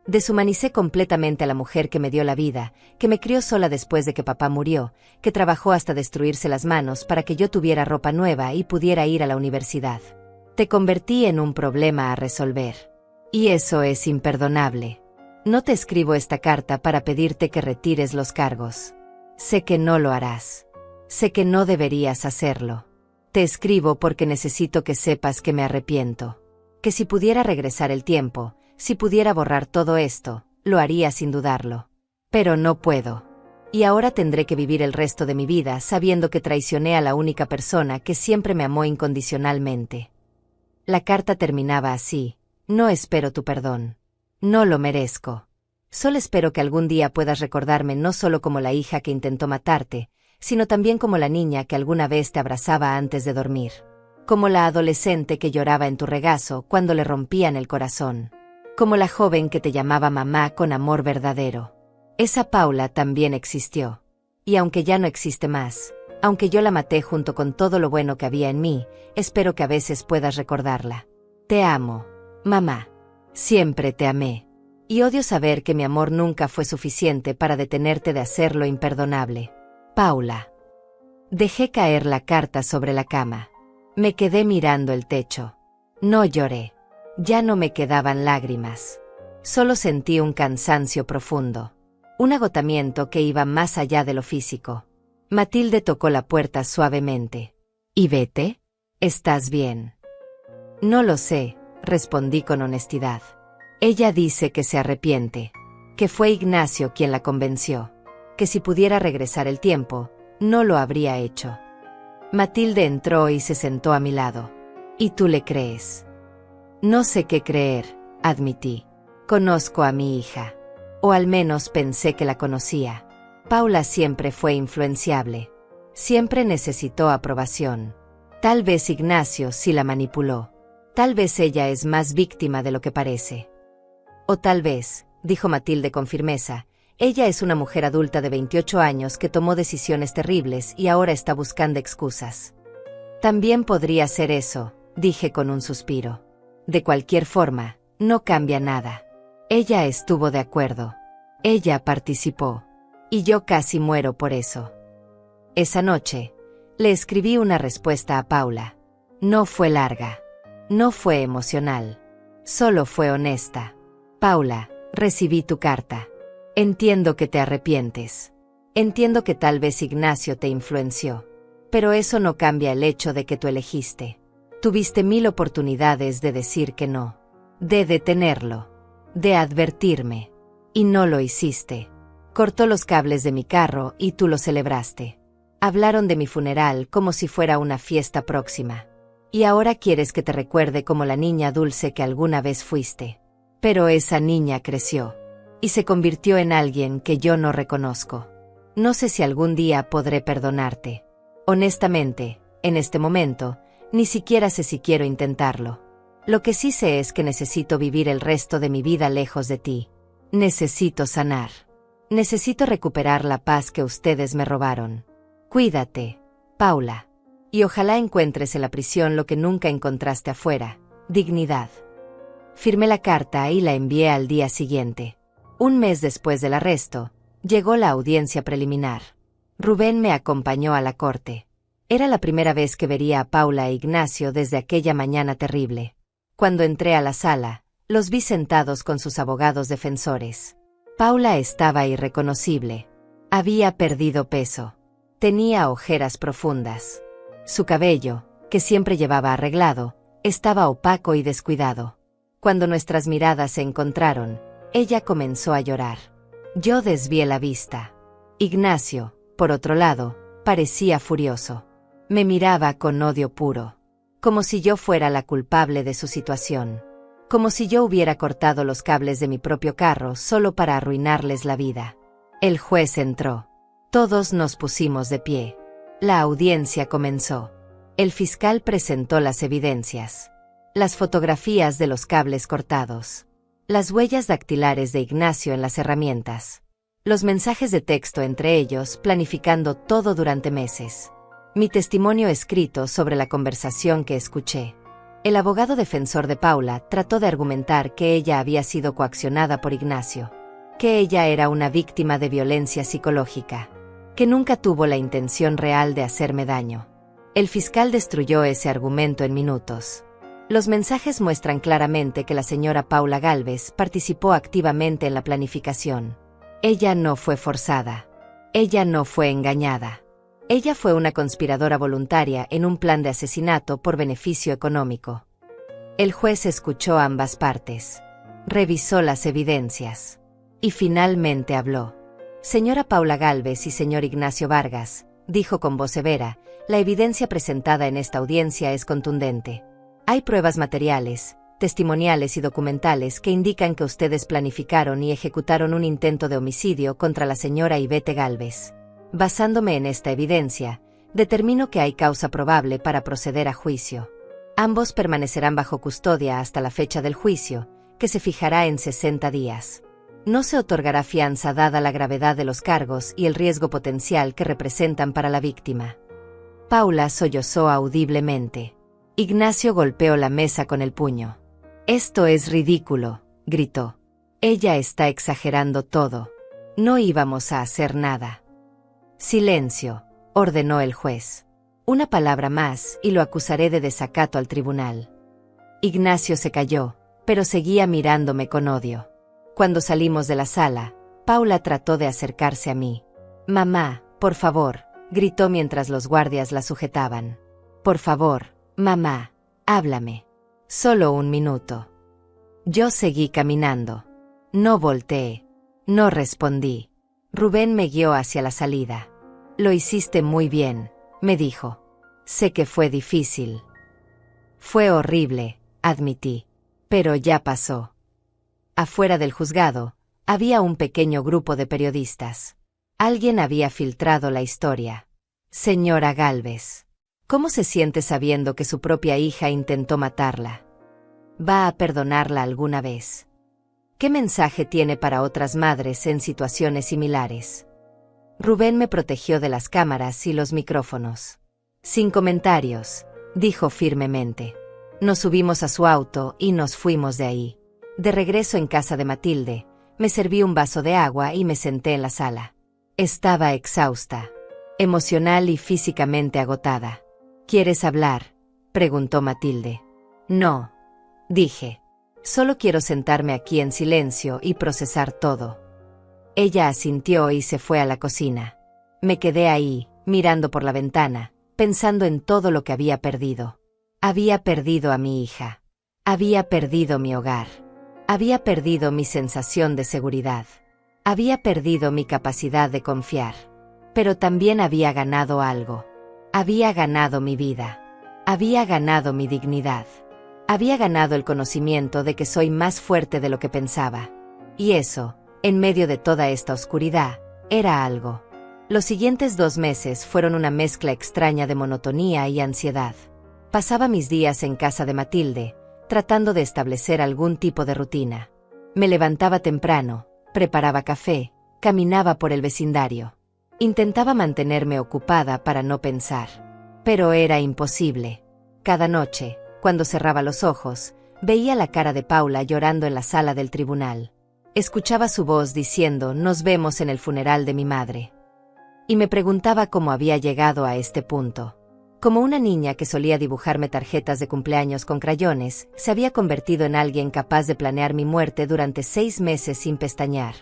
Deshumanicé completamente a la mujer que me dio la vida, que me crió sola después de que papá murió, que trabajó hasta destruirse las manos para que yo tuviera ropa nueva y pudiera ir a la universidad. Te convertí en un problema a resolver. Y eso es imperdonable. No te escribo esta carta para pedirte que retires los cargos. Sé que no lo harás. Sé que no deberías hacerlo. Te escribo porque necesito que sepas que me arrepiento. Que si pudiera regresar el tiempo, si pudiera borrar todo esto, lo haría sin dudarlo. Pero no puedo. Y ahora tendré que vivir el resto de mi vida sabiendo que traicioné a la única persona que siempre me amó incondicionalmente. La carta terminaba así: no espero tu perdón. No lo merezco. Solo espero que algún día puedas recordarme no solo como la hija que intentó matarte, sino también como la niña que alguna vez te abrazaba antes de dormir. Como la adolescente que lloraba en tu regazo cuando le rompían el corazón. Como la joven que te llamaba mamá con amor verdadero. Esa Paula también existió. Y aunque ya no existe más, aunque yo la maté junto con todo lo bueno que había en mí, espero que a veces puedas recordarla. Te amo, mamá. Siempre te amé. Y odio saber que mi amor nunca fue suficiente para detenerte de hacer lo imperdonable. Paula. Dejé caer la carta sobre la cama. Me quedé mirando el techo. No lloré. Ya no me quedaban lágrimas. Solo sentí un cansancio profundo. Un agotamiento que iba más allá de lo físico. Matilde tocó la puerta suavemente. ¿Y vete? ¿Estás bien? No lo sé, respondí con honestidad. Ella dice que se arrepiente, que fue Ignacio quien la convenció, que si pudiera regresar el tiempo, no lo habría hecho. Matilde entró y se sentó a mi lado. ¿Y tú le crees? No sé qué creer, admití. Conozco a mi hija. O al menos pensé que la conocía. Paula siempre fue influenciable. Siempre necesitó aprobación. Tal vez Ignacio sí la manipuló. Tal vez ella es más víctima de lo que parece. O tal vez, dijo Matilde con firmeza, ella es una mujer adulta de 28 años que tomó decisiones terribles y ahora está buscando excusas. También podría ser eso, dije con un suspiro. De cualquier forma, no cambia nada. Ella estuvo de acuerdo. Ella participó. Y yo casi muero por eso. Esa noche, le escribí una respuesta a Paula. No fue larga. No fue emocional. Solo fue honesta. Paula, recibí tu carta. Entiendo que te arrepientes. Entiendo que tal vez Ignacio te influenció. Pero eso no cambia el hecho de que tú elegiste. Tuviste 1000 oportunidades de decir que no. De detenerlo. De advertirme. Y no lo hiciste. Cortó los cables de mi carro y tú lo celebraste. Hablaron de mi funeral como si fuera una fiesta próxima. Y ahora quieres que te recuerde como la niña dulce que alguna vez fuiste. Pero esa niña creció. Y se convirtió en alguien que yo no reconozco. No sé si algún día podré perdonarte. Honestamente, en este momento, ni siquiera sé si quiero intentarlo. Lo que sí sé es que necesito vivir el resto de mi vida lejos de ti. Necesito sanar. Necesito recuperar la paz que ustedes me robaron. Cuídate, Paula. Y ojalá encuentres en la prisión lo que nunca encontraste afuera, dignidad. Firmé la carta y la envié al día siguiente. Un mes después del arresto, llegó la audiencia preliminar. Rubén me acompañó a la corte. Era la primera vez que vería a Paula e Ignacio desde aquella mañana terrible. Cuando entré a la sala, los vi sentados con sus abogados defensores. Paula estaba irreconocible. Había perdido peso. Tenía ojeras profundas. Su cabello, que siempre llevaba arreglado, estaba opaco y descuidado. Cuando nuestras miradas se encontraron, ella comenzó a llorar. Yo desvié la vista. Ignacio, por otro lado, parecía furioso. Me miraba con odio puro. Como si yo fuera la culpable de su situación. Como si yo hubiera cortado los cables de mi propio carro solo para arruinarles la vida. El juez entró. Todos nos pusimos de pie. La audiencia comenzó. El fiscal presentó las evidencias. Las fotografías de los cables cortados. Las huellas dactilares de Ignacio en las herramientas. Los mensajes de texto entre ellos planificando todo durante meses. Mi testimonio escrito sobre la conversación que escuché. El abogado defensor de Paula trató de argumentar que ella había sido coaccionada por Ignacio. Que ella era una víctima de violencia psicológica. Que nunca tuvo la intención real de hacerme daño. El fiscal destruyó ese argumento en minutos. Los mensajes muestran claramente que la señora Paula Gálvez participó activamente en la planificación. Ella no fue forzada. Ella no fue engañada. Ella fue una conspiradora voluntaria en un plan de asesinato por beneficio económico. El juez escuchó ambas partes. Revisó las evidencias. Y finalmente habló. Señora Paula Gálvez y señor Ignacio Vargas, dijo con voz severa, la evidencia presentada en esta audiencia es contundente. Hay pruebas materiales, testimoniales y documentales que indican que ustedes planificaron y ejecutaron un intento de homicidio contra la señora Ivette Gálvez. Basándome en esta evidencia, determino que hay causa probable para proceder a juicio. Ambos permanecerán bajo custodia hasta la fecha del juicio, que se fijará en 60 días. No se otorgará fianza dada la gravedad de los cargos y el riesgo potencial que representan para la víctima. Paula sollozó audiblemente. Ignacio golpeó la mesa con el puño. «Esto es ridículo», gritó. Ella está exagerando todo. No íbamos a hacer nada. Silencio, ordenó el juez. Una palabra más y lo acusaré de desacato al tribunal. Ignacio se calló, pero seguía mirándome con odio. Cuando salimos de la sala, Paula trató de acercarse a mí. «Mamá, por favor», gritó mientras los guardias la sujetaban. «Por favor, mamá, háblame. Solo un minuto». Yo seguí caminando. No volteé. No respondí. Rubén me guió hacia la salida. «Lo hiciste muy bien», me dijo. «Sé que fue difícil». «Fue horrible», admití. «Pero ya pasó». Afuera del juzgado, había un pequeño grupo de periodistas. Alguien había filtrado la historia. «Señora Gálvez, ¿cómo se siente sabiendo que su propia hija intentó matarla? ¿Va a perdonarla alguna vez? ¿Qué mensaje tiene para otras madres en situaciones similares?» Rubén me protegió de las cámaras y los micrófonos. «Sin comentarios», dijo firmemente. Nos subimos a su auto y nos fuimos de ahí. De regreso en casa de Matilde, me serví un vaso de agua y me senté en la sala. Estaba exhausta, emocional y físicamente agotada. «¿Quieres hablar?», preguntó Matilde. «No», dije. «Solo quiero sentarme aquí en silencio y procesar todo». Ella asintió y se fue a la cocina. Me quedé ahí, mirando por la ventana, pensando en todo lo que había perdido. Había perdido a mi hija. Había perdido mi hogar. Había perdido mi sensación de seguridad. Había perdido mi capacidad de confiar. Pero también había ganado algo. Había ganado mi vida. Había ganado mi dignidad. Había ganado el conocimiento de que soy más fuerte de lo que pensaba. Y eso, en medio de toda esta oscuridad, era algo. Los siguientes 2 meses fueron una mezcla extraña de monotonía y ansiedad. Pasaba mis días en casa de Matilde, tratando de establecer algún tipo de rutina. Me levantaba temprano, preparaba café, caminaba por el vecindario. Intentaba mantenerme ocupada para no pensar. Pero era imposible. Cada noche, cuando cerraba los ojos, veía la cara de Paula llorando en la sala del tribunal. Escuchaba su voz diciendo: «Nos vemos en el funeral de mi madre». Y me preguntaba cómo había llegado a este punto. Como una niña que solía dibujarme tarjetas de cumpleaños con crayones, se había convertido en alguien capaz de planear mi muerte durante 6 meses sin pestañear.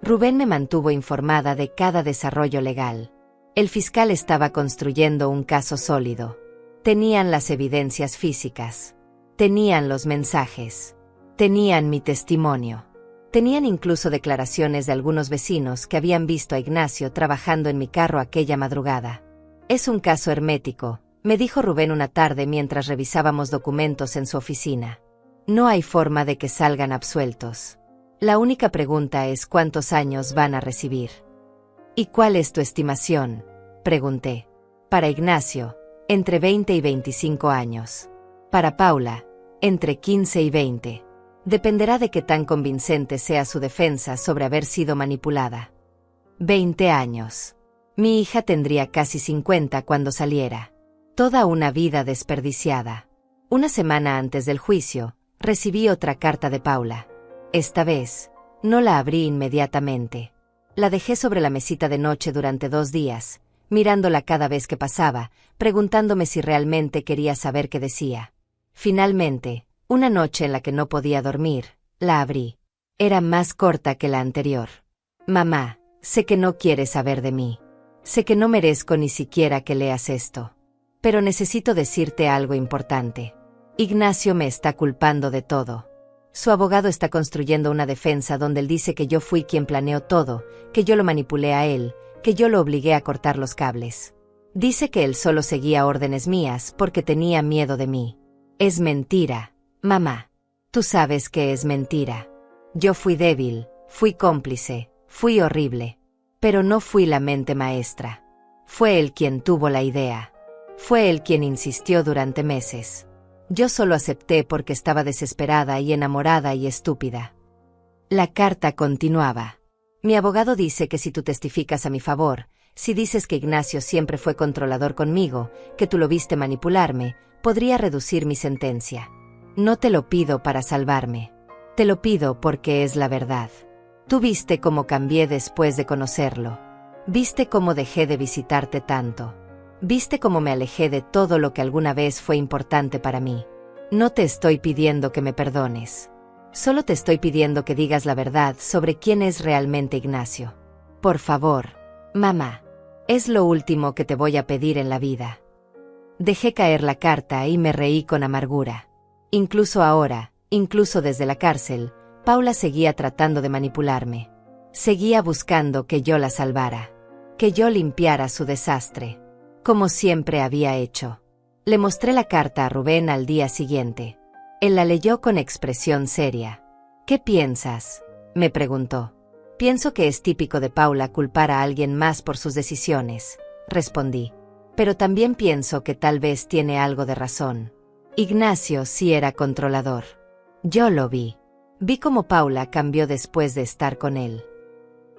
Rubén me mantuvo informada de cada desarrollo legal. El fiscal estaba construyendo un caso sólido. Tenían las evidencias físicas. Tenían los mensajes. Tenían mi testimonio. Tenían incluso declaraciones de algunos vecinos que habían visto a Ignacio trabajando en mi carro aquella madrugada. «Es un caso hermético», me dijo Rubén una tarde mientras revisábamos documentos en su oficina. «No hay forma de que salgan absueltos. La única pregunta es cuántos años van a recibir». «¿Y cuál es tu estimación?», pregunté. «Para Ignacio, entre 20 y 25 años. Para Paula, entre 15 y 20. Dependerá de qué tan convincente sea su defensa sobre haber sido manipulada». 20 años. Mi hija tendría casi 50 cuando saliera. Toda una vida desperdiciada. Una semana antes del juicio, recibí otra carta de Paula. Esta vez, no la abrí inmediatamente. La dejé sobre la mesita de noche durante 2 días, mirándola cada vez que pasaba, preguntándome si realmente quería saber qué decía. Finalmente, una noche en la que no podía dormir, la abrí. Era más corta que la anterior. «Mamá, sé que no quieres saber de mí. Sé que no merezco ni siquiera que leas esto. Pero necesito decirte algo importante. Ignacio me está culpando de todo. Su abogado está construyendo una defensa donde él dice que yo fui quien planeó todo, que yo lo manipulé a él, que yo lo obligué a cortar los cables. Dice que él solo seguía órdenes mías porque tenía miedo de mí. Es mentira, mamá. Tú sabes que es mentira. Yo fui débil, fui cómplice, fui horrible. Pero no fui la mente maestra. Fue él quien tuvo la idea. Fue él quien insistió durante meses. Yo solo acepté porque estaba desesperada y enamorada y estúpida». La carta continuaba. «Mi abogado dice que si tú testificas a mi favor, si dices que Ignacio siempre fue controlador conmigo, que tú lo viste manipularme, podría reducir mi sentencia. No te lo pido para salvarme. Te lo pido porque es la verdad. Tú viste cómo cambié después de conocerlo. Viste cómo dejé de visitarte tanto. Viste cómo me alejé de todo lo que alguna vez fue importante para mí. No te estoy pidiendo que me perdones. Solo te estoy pidiendo que digas la verdad sobre quién es realmente Ignacio. Por favor, mamá. Es lo último que te voy a pedir en la vida. Dejé caer la carta y me reí con amargura. Incluso ahora, incluso desde la cárcel, Paula seguía tratando de manipularme. Seguía buscando que yo la salvara. Que yo limpiara su desastre. Como siempre había hecho. Le mostré la carta a Rubén al día siguiente. Él la leyó con expresión seria. ¿Qué piensas?, me preguntó. Pienso que es típico de Paula culpar a alguien más por sus decisiones, respondí. Pero también pienso que tal vez tiene algo de razón. Ignacio sí era controlador. Yo lo vi. Vi cómo Paula cambió después de estar con él.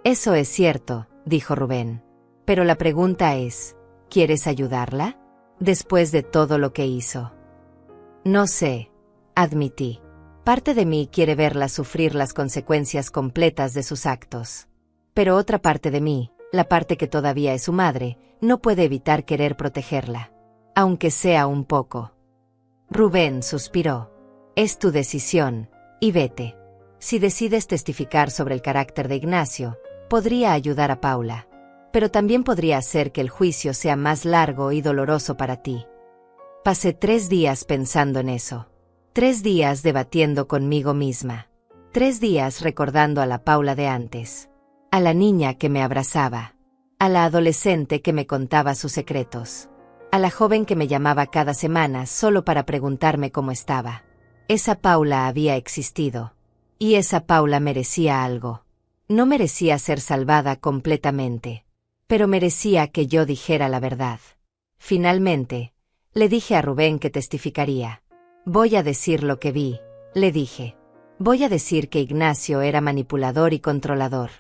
Eso es cierto, dijo Rubén. Pero la pregunta es, ¿quieres ayudarla? Después de todo lo que hizo. No sé, admití. Parte de mí quiere verla sufrir las consecuencias completas de sus actos. Pero otra parte de mí, la parte que todavía es su madre, no puede evitar querer protegerla. Aunque sea un poco. Rubén suspiró. Es tu decisión, y vete. Si decides testificar sobre el carácter de Ignacio, podría ayudar a Paula. Pero también podría hacer que el juicio sea más largo y doloroso para ti. Pasé 3 días pensando en eso. 3 días debatiendo conmigo misma. 3 días recordando a la Paula de antes. A la niña que me abrazaba. A la adolescente que me contaba sus secretos. A la joven que me llamaba cada semana solo para preguntarme cómo estaba. Esa Paula había existido. Y esa Paula merecía algo. No merecía ser salvada completamente. Pero merecía que yo dijera la verdad. Finalmente, le dije a Rubén que testificaría. Voy a decir lo que vi, le dije. Voy a decir que Ignacio era manipulador y controlador.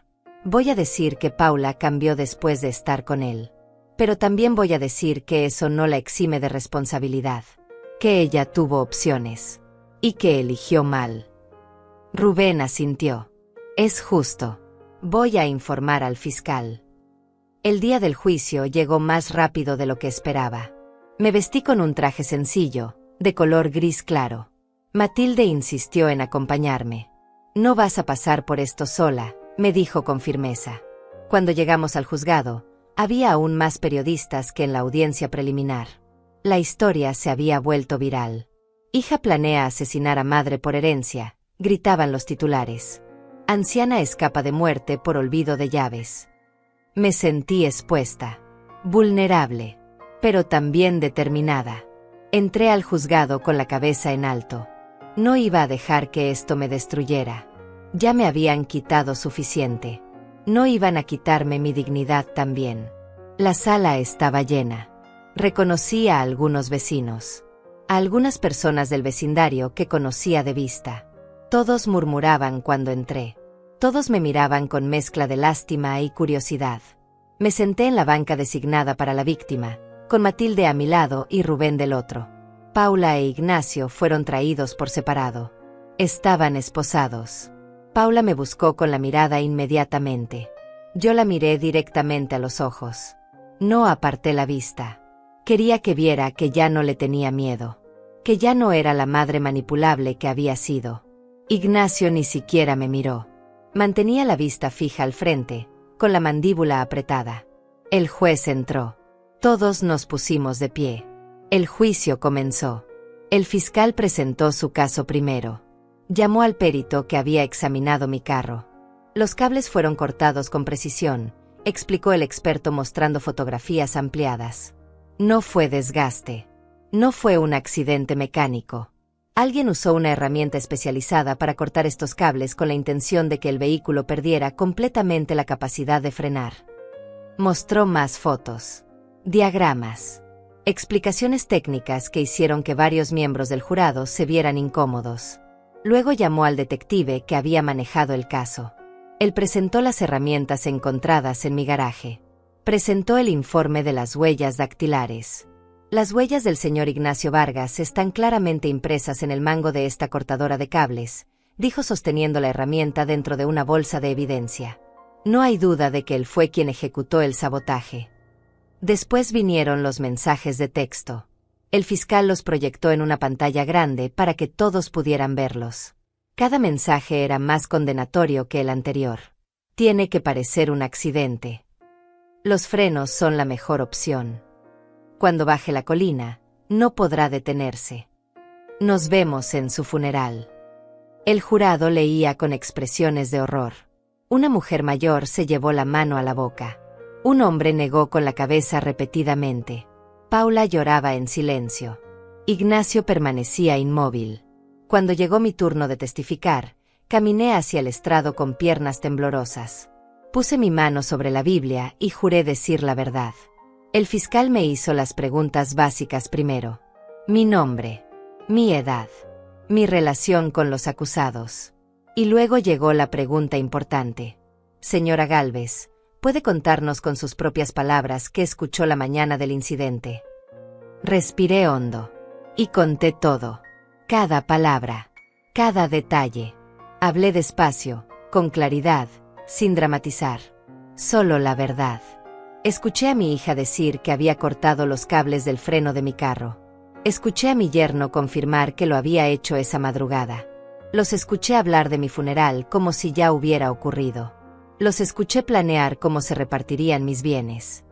Voy a decir que Paula cambió después de estar con él. Pero también voy a decir que eso no la exime de responsabilidad. Que ella tuvo opciones. Y que eligió mal. Rubén asintió. Es justo. Voy a informar al fiscal. El día del juicio llegó más rápido de lo que esperaba. Me vestí con un traje sencillo, de color gris claro. Matilde insistió en acompañarme. No vas a pasar por esto sola, me dijo con firmeza. Cuando llegamos al juzgado, había aún más periodistas que en la audiencia preliminar. La historia se había vuelto viral. Hija planea asesinar a madre por herencia, gritaban los titulares. Anciana escapa de muerte por olvido de llaves. Me sentí expuesta, vulnerable, pero también determinada. Entré al juzgado con la cabeza en alto. No iba a dejar que esto me destruyera. Ya me habían quitado suficiente. No iban a quitarme mi dignidad también. La sala estaba llena. Reconocí a algunos vecinos. A algunas personas del vecindario que conocía de vista. Todos murmuraban cuando entré. Todos me miraban con mezcla de lástima y curiosidad. Me senté en la banca designada para la víctima, con Matilde a mi lado y Rubén del otro. Paula e Ignacio fueron traídos por separado. Estaban esposados. Paula me buscó con la mirada inmediatamente. Yo la miré directamente a los ojos. No aparté la vista. Quería que viera que ya no le tenía miedo. Que ya no era la madre manipulable que había sido. Ignacio ni siquiera me miró. Mantenía la vista fija al frente, con la mandíbula apretada. El juez entró. Todos nos pusimos de pie. El juicio comenzó. El fiscal presentó su caso primero. Llamó al perito que había examinado mi carro. Los cables fueron cortados con precisión, explicó el experto mostrando fotografías ampliadas. No fue desgaste. No fue un accidente mecánico. Alguien usó una herramienta especializada para cortar estos cables con la intención de que el vehículo perdiera completamente la capacidad de frenar. Mostró más fotos. Diagramas. Explicaciones técnicas que hicieron que varios miembros del jurado se vieran incómodos. Luego llamó al detective que había manejado el caso. Él presentó las herramientas encontradas en mi garaje. Presentó el informe de las huellas dactilares. Las huellas del señor Ignacio Vargas están claramente impresas en el mango de esta cortadora de cables, dijo sosteniendo la herramienta dentro de una bolsa de evidencia. No hay duda de que él fue quien ejecutó el sabotaje. Después vinieron los mensajes de texto. El fiscal los proyectó en una pantalla grande para que todos pudieran verlos. Cada mensaje era más condenatorio que el anterior. Tiene que parecer un accidente. Los frenos son la mejor opción. Cuando baje la colina, no podrá detenerse. Nos vemos en su funeral. El jurado leía con expresiones de horror. Una mujer mayor se llevó la mano a la boca. Un hombre negó con la cabeza repetidamente. Paula lloraba en silencio. Ignacio permanecía inmóvil. Cuando llegó mi turno de testificar, caminé hacia el estrado con piernas temblorosas. Puse mi mano sobre la Biblia y juré decir la verdad. El fiscal me hizo las preguntas básicas primero. Mi nombre, mi edad, mi relación con los acusados. Y luego llegó la pregunta importante. Señora Gálvez, ¿puede contarnos con sus propias palabras qué escuchó la mañana del incidente? Respiré hondo. Y conté todo. Cada palabra. Cada detalle. Hablé despacio, con claridad, sin dramatizar. Solo la verdad. Escuché a mi hija decir que había cortado los cables del freno de mi carro. Escuché a mi yerno confirmar que lo había hecho esa madrugada. Los escuché hablar de mi funeral como si ya hubiera ocurrido. Los escuché planear cómo se repartirían mis bienes.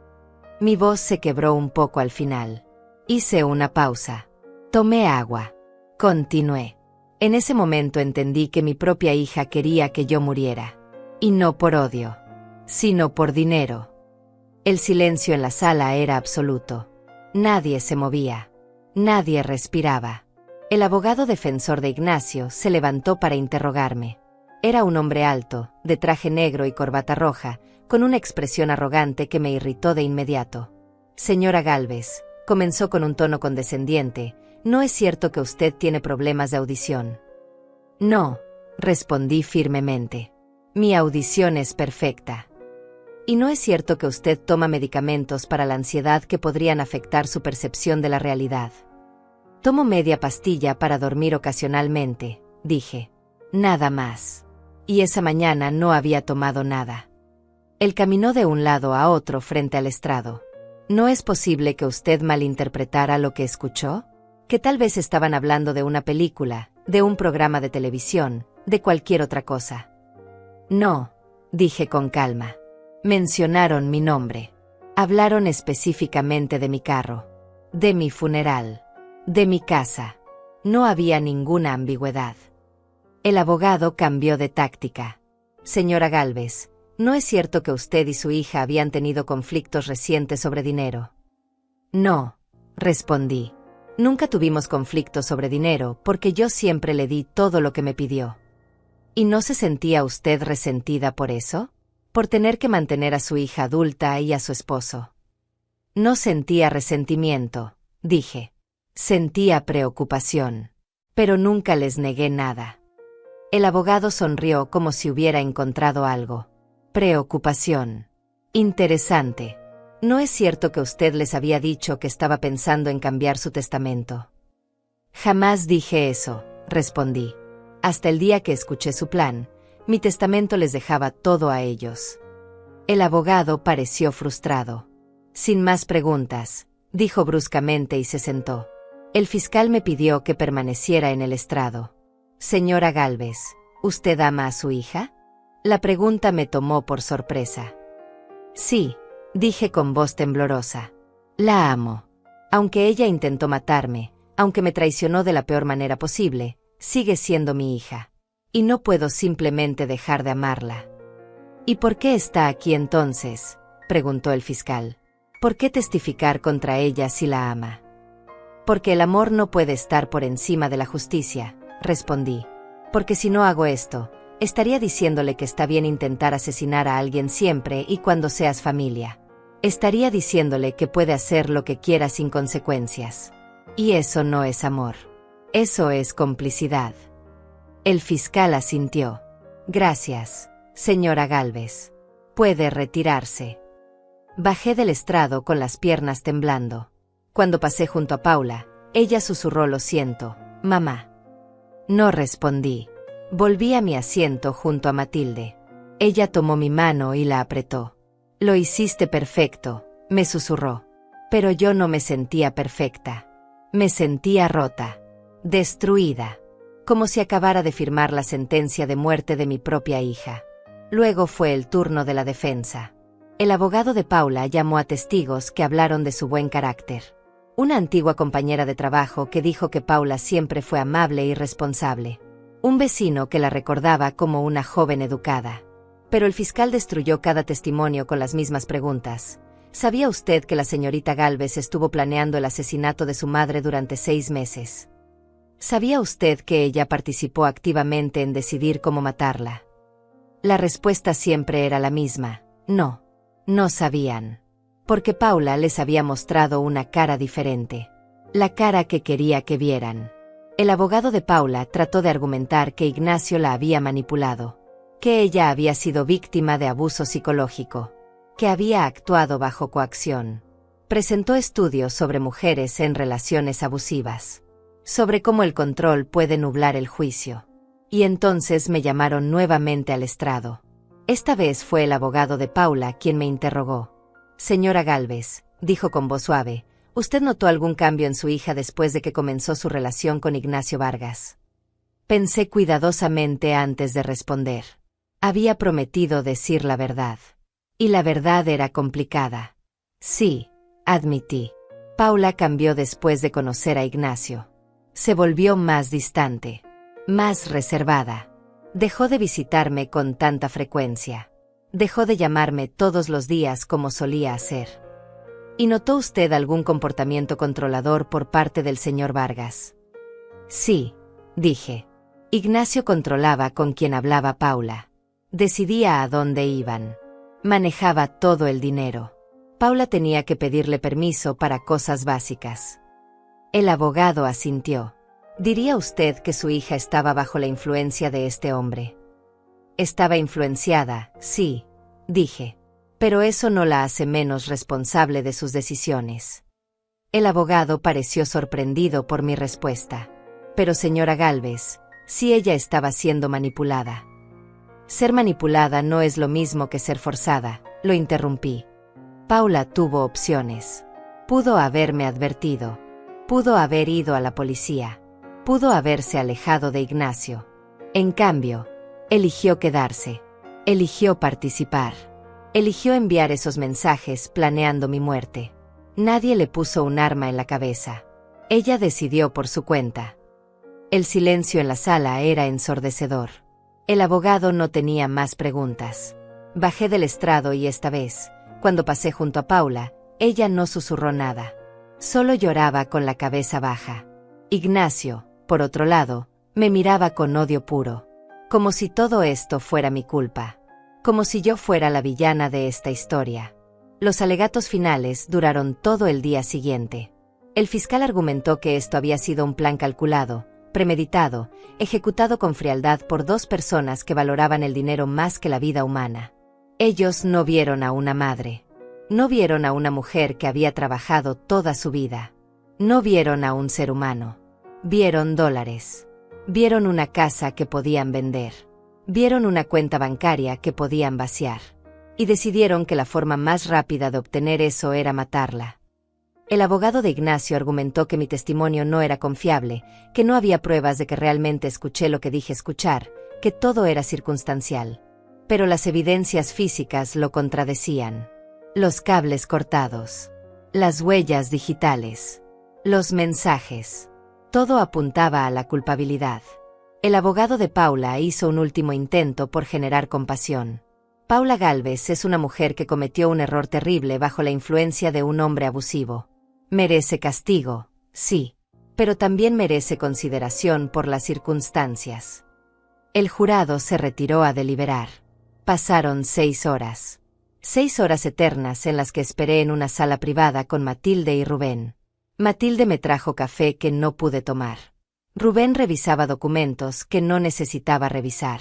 Mi voz se quebró un poco al final. Hice una pausa. Tomé agua. Continué. En ese momento entendí que mi propia hija quería que yo muriera. Y no por odio, sino por dinero. El silencio en la sala era absoluto. Nadie se movía. Nadie respiraba. El abogado defensor de Ignacio se levantó para interrogarme. Era un hombre alto, de traje negro y corbata roja, con una expresión arrogante que me irritó de inmediato. Señora Gálvez, comenzó con un tono condescendiente, ¿no es cierto que usted tiene problemas de audición? No, respondí firmemente. Mi audición es perfecta. ¿Y no es cierto que usted toma medicamentos para la ansiedad que podrían afectar su percepción de la realidad? Tomo media pastilla para dormir ocasionalmente, dije. Nada más. Y esa mañana no había tomado nada. Él caminó de un lado a otro frente al estrado. ¿No es posible que usted malinterpretara lo que escuchó? Que tal vez estaban hablando de una película, de un programa de televisión, de cualquier otra cosa. No, dije con calma. Mencionaron mi nombre. Hablaron específicamente de mi carro, de mi funeral, de mi casa. No había ninguna ambigüedad. El abogado cambió de táctica. Señora Gálvez, ¿no es cierto que usted y su hija habían tenido conflictos recientes sobre dinero? No, respondí. Nunca tuvimos conflictos sobre dinero porque yo siempre le di todo lo que me pidió. ¿Y no se sentía usted resentida por eso? Por tener que mantener a su hija adulta y a su esposo. No sentía resentimiento, dije. Sentía preocupación. Pero nunca les negué nada. El abogado sonrió como si hubiera encontrado algo. Preocupación. Interesante. ¿No es cierto que usted les había dicho que estaba pensando en cambiar su testamento? Jamás dije eso, respondí. Hasta el día que escuché su plan, mi testamento les dejaba todo a ellos. El abogado pareció frustrado. Sin más preguntas, dijo bruscamente y se sentó. El fiscal me pidió que permaneciera en el estrado. Señora Gálvez, ¿usted ama a su hija? La pregunta me tomó por sorpresa. Sí, dije con voz temblorosa. La amo. Aunque ella intentó matarme, aunque me traicionó de la peor manera posible, sigue siendo mi hija. Y no puedo simplemente dejar de amarla. ¿Y por qué está aquí entonces?, preguntó el fiscal. ¿Por qué testificar contra ella si la ama? Porque el amor no puede estar por encima de la justicia, respondí. Porque si no hago esto, estaría diciéndole que está bien intentar asesinar a alguien siempre y cuando seas familia. Estaría diciéndole que puede hacer lo que quiera sin consecuencias. Y eso no es amor. Eso es complicidad. El fiscal asintió. Gracias, señora Gálvez. Puede retirarse. Bajé del estrado con las piernas temblando. Cuando pasé junto a Paula, ella susurró: lo siento, mamá. No respondí. Volví a mi asiento junto a Matilde. Ella tomó mi mano y la apretó. «Lo hiciste perfecto», me susurró. Pero yo no me sentía perfecta. Me sentía rota, destruida, como si acabara de firmar la sentencia de muerte de mi propia hija. Luego fue el turno de la defensa. El abogado de Paula llamó a testigos que hablaron de su buen carácter. Una antigua compañera de trabajo que dijo que Paula siempre fue amable y responsable. Un vecino que la recordaba como una joven educada. Pero el fiscal destruyó cada testimonio con las mismas preguntas. ¿Sabía usted que la señorita Gálvez estuvo planeando el asesinato de su madre durante 6 meses? ¿Sabía usted que ella participó activamente en decidir cómo matarla? La respuesta siempre era la misma: no. No sabían. Porque Paula les había mostrado una cara diferente. La cara que quería que vieran. El abogado de Paula trató de argumentar que Ignacio la había manipulado. Que ella había sido víctima de abuso psicológico. Que había actuado bajo coacción. Presentó estudios sobre mujeres en relaciones abusivas. Sobre cómo el control puede nublar el juicio. Y entonces me llamaron nuevamente al estrado. Esta vez fue el abogado de Paula quien me interrogó. «Señora Gálvez», dijo con voz suave, «¿usted notó algún cambio en su hija después de que comenzó su relación con Ignacio Vargas?» Pensé cuidadosamente antes de responder. Había prometido decir la verdad. Y la verdad era complicada. Sí, admití. Paula cambió después de conocer a Ignacio. Se volvió más distante, más reservada. Dejó de visitarme con tanta frecuencia. Dejó de llamarme todos los días como solía hacer. ¿Y notó usted algún comportamiento controlador por parte del señor Vargas? Sí, dije. Ignacio controlaba con quien hablaba Paula. Decidía a dónde iban. Manejaba todo el dinero. Paula tenía que pedirle permiso para cosas básicas. El abogado asintió. ¿Diría usted que su hija estaba bajo la influencia de este hombre? Estaba influenciada, sí, dije. Pero eso no la hace menos responsable de sus decisiones. El abogado pareció sorprendido por mi respuesta. Pero señora Gálvez, si ella estaba siendo manipulada. Ser manipulada no es lo mismo que ser forzada, lo interrumpí. Paula tuvo opciones. Pudo haberme advertido. Pudo haber ido a la policía. Pudo haberse alejado de Ignacio. En cambio, eligió quedarse. Eligió participar. Eligió enviar esos mensajes planeando mi muerte. Nadie le puso un arma en la cabeza. Ella decidió por su cuenta. El silencio en la sala era ensordecedor. El abogado no tenía más preguntas. Bajé del estrado y esta vez, cuando pasé junto a Paula, ella no susurró nada. Solo lloraba con la cabeza baja. Ignacio, por otro lado, me miraba con odio puro. Como si todo esto fuera mi culpa. Como si yo fuera la villana de esta historia. Los alegatos finales duraron todo el día siguiente. El fiscal argumentó que esto había sido un plan calculado, premeditado, ejecutado con frialdad por 2 personas que valoraban el dinero más que la vida humana. Ellos no vieron a una madre. No vieron a una mujer que había trabajado toda su vida. No vieron a un ser humano. Vieron dólares. Vieron una casa que podían vender. Vieron una cuenta bancaria que podían vaciar. Y decidieron que la forma más rápida de obtener eso era matarla. El abogado de Ignacio argumentó que mi testimonio no era confiable, que no había pruebas de que realmente escuché lo que dije escuchar, que todo era circunstancial. Pero las evidencias físicas lo contradecían. Los cables cortados. Las huellas digitales. Los mensajes. Todo apuntaba a la culpabilidad. El abogado de Paula hizo un último intento por generar compasión. Paula Gálvez es una mujer que cometió un error terrible bajo la influencia de un hombre abusivo. Merece castigo, sí, pero también merece consideración por las circunstancias. El jurado se retiró a deliberar. Pasaron 6 horas. 6 horas eternas en las que esperé en una sala privada con Matilde y Rubén. Matilde me trajo café que no pude tomar. Rubén revisaba documentos que no necesitaba revisar.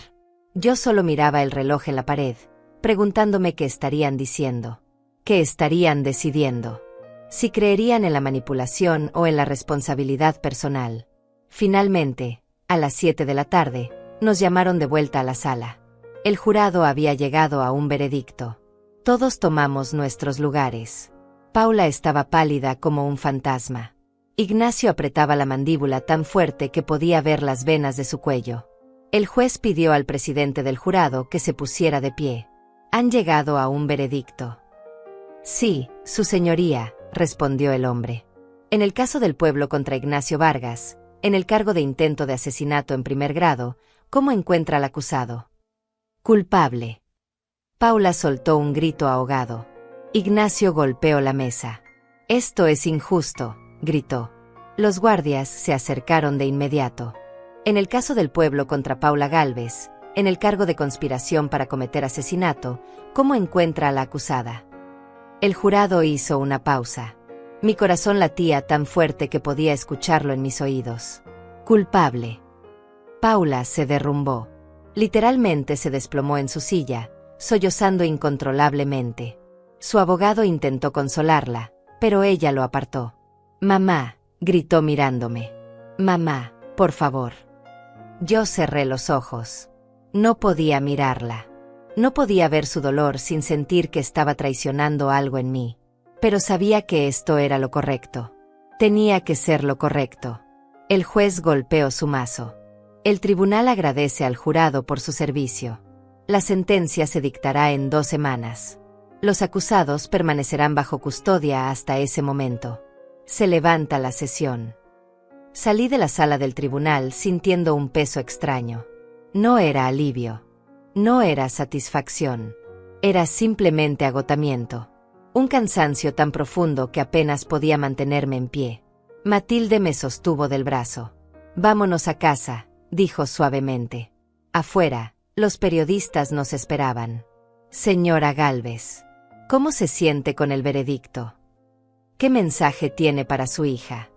Yo solo miraba el reloj en la pared, preguntándome qué estarían diciendo, qué estarían decidiendo, si creerían en la manipulación o en la responsabilidad personal. Finalmente, a las 7 de la tarde, Nos llamaron de vuelta a la sala. El jurado había llegado a un veredicto. Todos tomamos nuestros lugares. Paula estaba pálida como un fantasma. Ignacio apretaba la mandíbula tan fuerte que podía ver las venas de su cuello. El juez pidió al presidente del jurado que se pusiera de pie. ¿Han llegado a un veredicto? Sí, su señoría, respondió el hombre. En el caso del pueblo contra Ignacio Vargas, en el cargo de intento de asesinato en primer grado, ¿cómo encuentra al acusado? Culpable. Paula soltó un grito ahogado. Ignacio golpeó la mesa. Esto es injusto, gritó. Los guardias se acercaron de inmediato. En el caso del pueblo contra Paula Gálvez, en el cargo de conspiración para cometer asesinato, ¿cómo encuentra a la acusada? El jurado hizo una pausa. Mi corazón latía tan fuerte que podía escucharlo en mis oídos. Culpable. Paula se derrumbó. Literalmente se desplomó en su silla, sollozando incontrolablemente. Su abogado intentó consolarla, pero ella lo apartó. Mamá, gritó mirándome. Mamá, por favor. Yo cerré los ojos. No podía mirarla. No podía ver su dolor sin sentir que estaba traicionando algo en mí. Pero sabía que esto era lo correcto. Tenía que ser lo correcto. El juez golpeó su mazo. El tribunal agradece al jurado por su servicio. La sentencia se dictará en 2 semanas. Los acusados permanecerán bajo custodia hasta ese momento. Se levanta la sesión. Salí de la sala del tribunal sintiendo un peso extraño. No era alivio. No era satisfacción. Era simplemente agotamiento. Un cansancio tan profundo que apenas podía mantenerme en pie. Matilde me sostuvo del brazo. Vámonos a casa, dijo suavemente. Afuera, los periodistas nos esperaban. Señora Gálvez, ¿cómo se siente con el veredicto? ¿Qué mensaje tiene para su hija?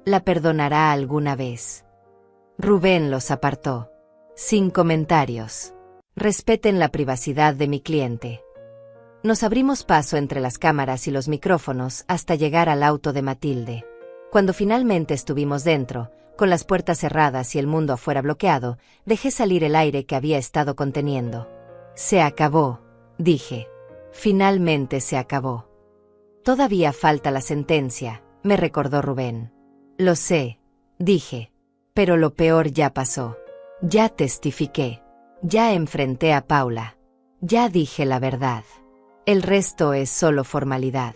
¿La perdonará alguna vez? Rubén los apartó. Sin comentarios. Respeten la privacidad de mi cliente. Nos abrimos paso entre las cámaras y los micrófonos hasta llegar al auto de Matilde. Cuando finalmente estuvimos dentro, con las puertas cerradas y el mundo afuera bloqueado, dejé salir el aire que había estado conteniendo. Se acabó, dije. Finalmente se acabó. Todavía falta la sentencia, me recordó Rubén. Lo sé, dije. Pero lo peor ya pasó. Ya testifiqué. Ya enfrenté a Paula. Ya dije la verdad. El resto es solo formalidad.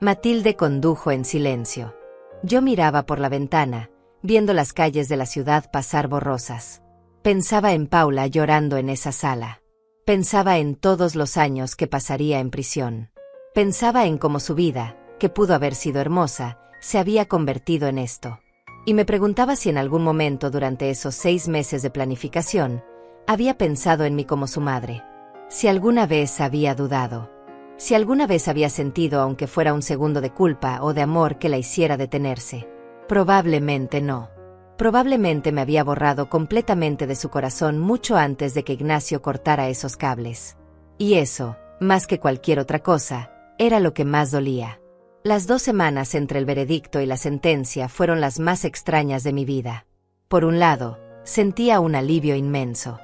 Matilde condujo en silencio. Yo miraba por la ventana, viendo las calles de la ciudad pasar borrosas. Pensaba en Paula llorando en esa sala. Pensaba en todos los años que pasaría en prisión. Pensaba en cómo su vida, que pudo haber sido hermosa, se había convertido en esto. Y me preguntaba si en algún momento durante esos 6 meses de planificación, había pensado en mí como su madre. Si alguna vez había dudado. Si alguna vez había sentido aunque fuera un segundo de culpa o de amor que la hiciera detenerse. Probablemente no. Probablemente me había borrado completamente de su corazón mucho antes de que Ignacio cortara esos cables. Y eso, más que cualquier otra cosa, era lo que más dolía. Las 2 semanas entre el veredicto y la sentencia fueron las más extrañas de mi vida. Por un lado, sentía un alivio inmenso.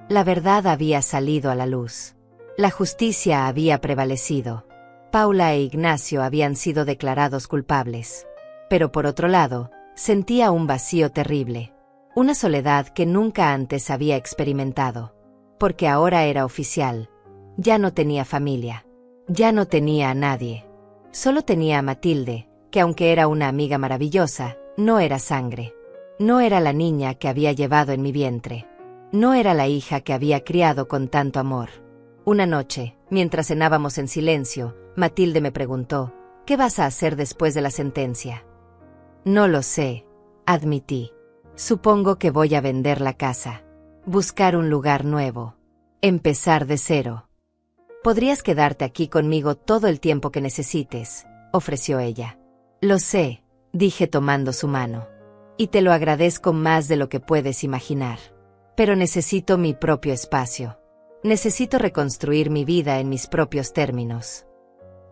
La verdad había salido a la luz. La justicia había prevalecido. Paula e Ignacio habían sido declarados culpables. Pero por otro lado, sentía un vacío terrible. Una soledad que nunca antes había experimentado. Porque ahora era oficial. Ya no tenía familia. Ya no tenía a nadie. Solo tenía a Matilde, que aunque era una amiga maravillosa, no era sangre. No era la niña que había llevado en mi vientre. No era la hija que había criado con tanto amor. Una noche, mientras cenábamos en silencio, Matilde me preguntó, ¿qué vas a hacer después de la sentencia? No lo sé, admití. Supongo que voy a vender la casa. Buscar un lugar nuevo. Empezar de cero. Podrías quedarte aquí conmigo todo el tiempo que necesites, ofreció ella. Lo sé, dije tomando su mano. Y te lo agradezco más de lo que puedes imaginar. Pero necesito mi propio espacio. Necesito reconstruir mi vida en mis propios términos.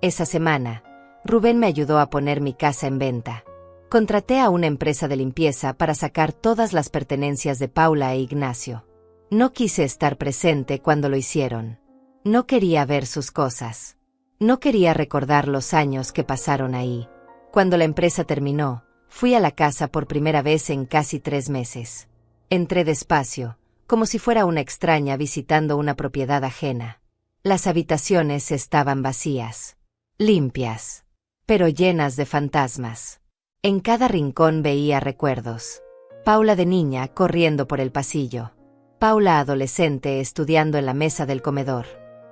Esa semana, Rubén me ayudó a poner mi casa en venta. Contraté a una empresa de limpieza para sacar todas las pertenencias de Paula e Ignacio. No quise estar presente cuando lo hicieron. No quería ver sus cosas. No quería recordar los años que pasaron ahí. Cuando la empresa terminó, fui a la casa por primera vez en casi 3 meses. Entré despacio, como si fuera una extraña visitando una propiedad ajena. Las habitaciones estaban vacías, limpias, pero llenas de fantasmas. En cada rincón veía recuerdos. Paula de niña corriendo por el pasillo. Paula adolescente estudiando en la mesa del comedor.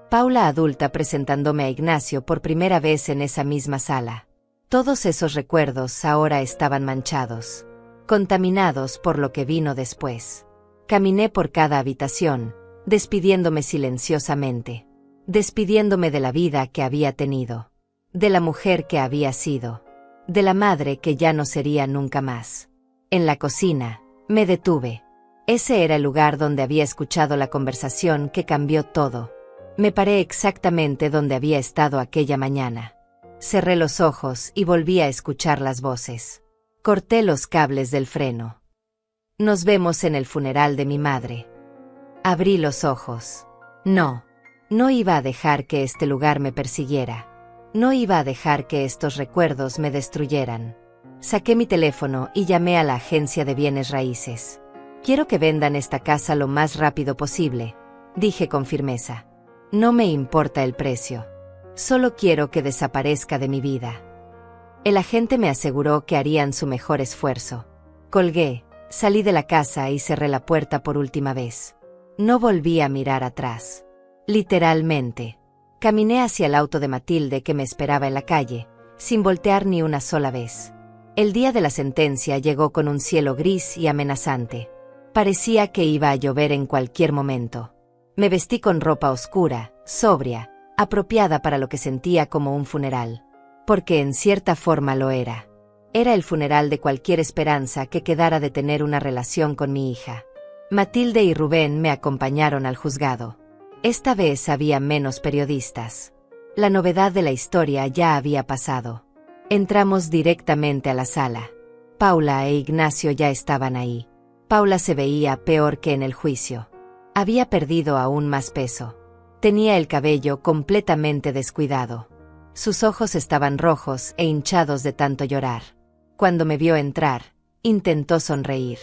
Paula adulta presentándome a Ignacio por primera vez en esa misma sala. Todos esos recuerdos ahora estaban manchados, contaminados por lo que vino después. Caminé por cada habitación, despidiéndome silenciosamente. Despidiéndome de la vida que había tenido. De la mujer que había sido. De la madre que ya no sería nunca más. En la cocina, me detuve. Ese era el lugar donde había escuchado la conversación que cambió todo. Me paré exactamente donde había estado aquella mañana. Cerré los ojos y volví a escuchar las voces. Corté los cables del freno. Nos vemos en el funeral de mi madre. Abrí los ojos. No iba a dejar que este lugar me persiguiera. No iba a dejar que estos recuerdos me destruyeran. Saqué mi teléfono y llamé a la agencia de bienes raíces. Quiero que vendan esta casa lo más rápido posible, dije con firmeza. No me importa el precio. Solo quiero que desaparezca de mi vida. El agente me aseguró que harían su mejor esfuerzo. Colgué, salí de la casa y cerré la puerta por última vez. No volví a mirar atrás. Literalmente. Caminé hacia el auto de Matilde que me esperaba en la calle, sin voltear ni una sola vez. El día de la sentencia llegó con un cielo gris y amenazante. Parecía que iba a llover en cualquier momento. Me vestí con ropa oscura, sobria, apropiada para lo que sentía como un funeral. Porque en cierta forma lo era. Era el funeral de cualquier esperanza que quedara de tener una relación con mi hija. Matilde y Rubén me acompañaron al juzgado. Esta vez había menos periodistas. La novedad de la historia ya había pasado. Entramos directamente a la sala. Paula e Ignacio ya estaban ahí. Paula se veía peor que en el juicio. Había perdido aún más peso. Tenía el cabello completamente descuidado. Sus ojos estaban rojos e hinchados de tanto llorar. Cuando me vio entrar, intentó sonreír.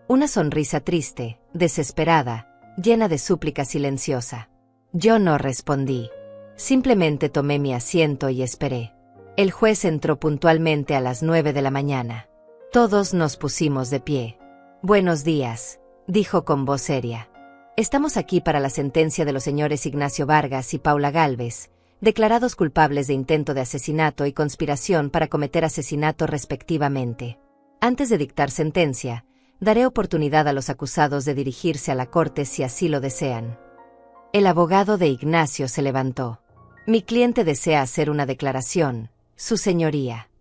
Una sonrisa triste, desesperada, llena de súplica silenciosa. Yo no respondí. Simplemente tomé mi asiento y esperé. El juez entró puntualmente a las 9 de la mañana. Todos nos pusimos de pie. Buenos días, dijo con voz seria. Estamos aquí para la sentencia de los señores Ignacio Vargas y Paula Gálvez, declarados culpables de intento de asesinato y conspiración para cometer asesinato respectivamente. Antes de dictar sentencia, daré oportunidad a los acusados de dirigirse a la corte si así lo desean. El abogado de Ignacio se levantó. Mi cliente desea hacer una declaración, su señoría.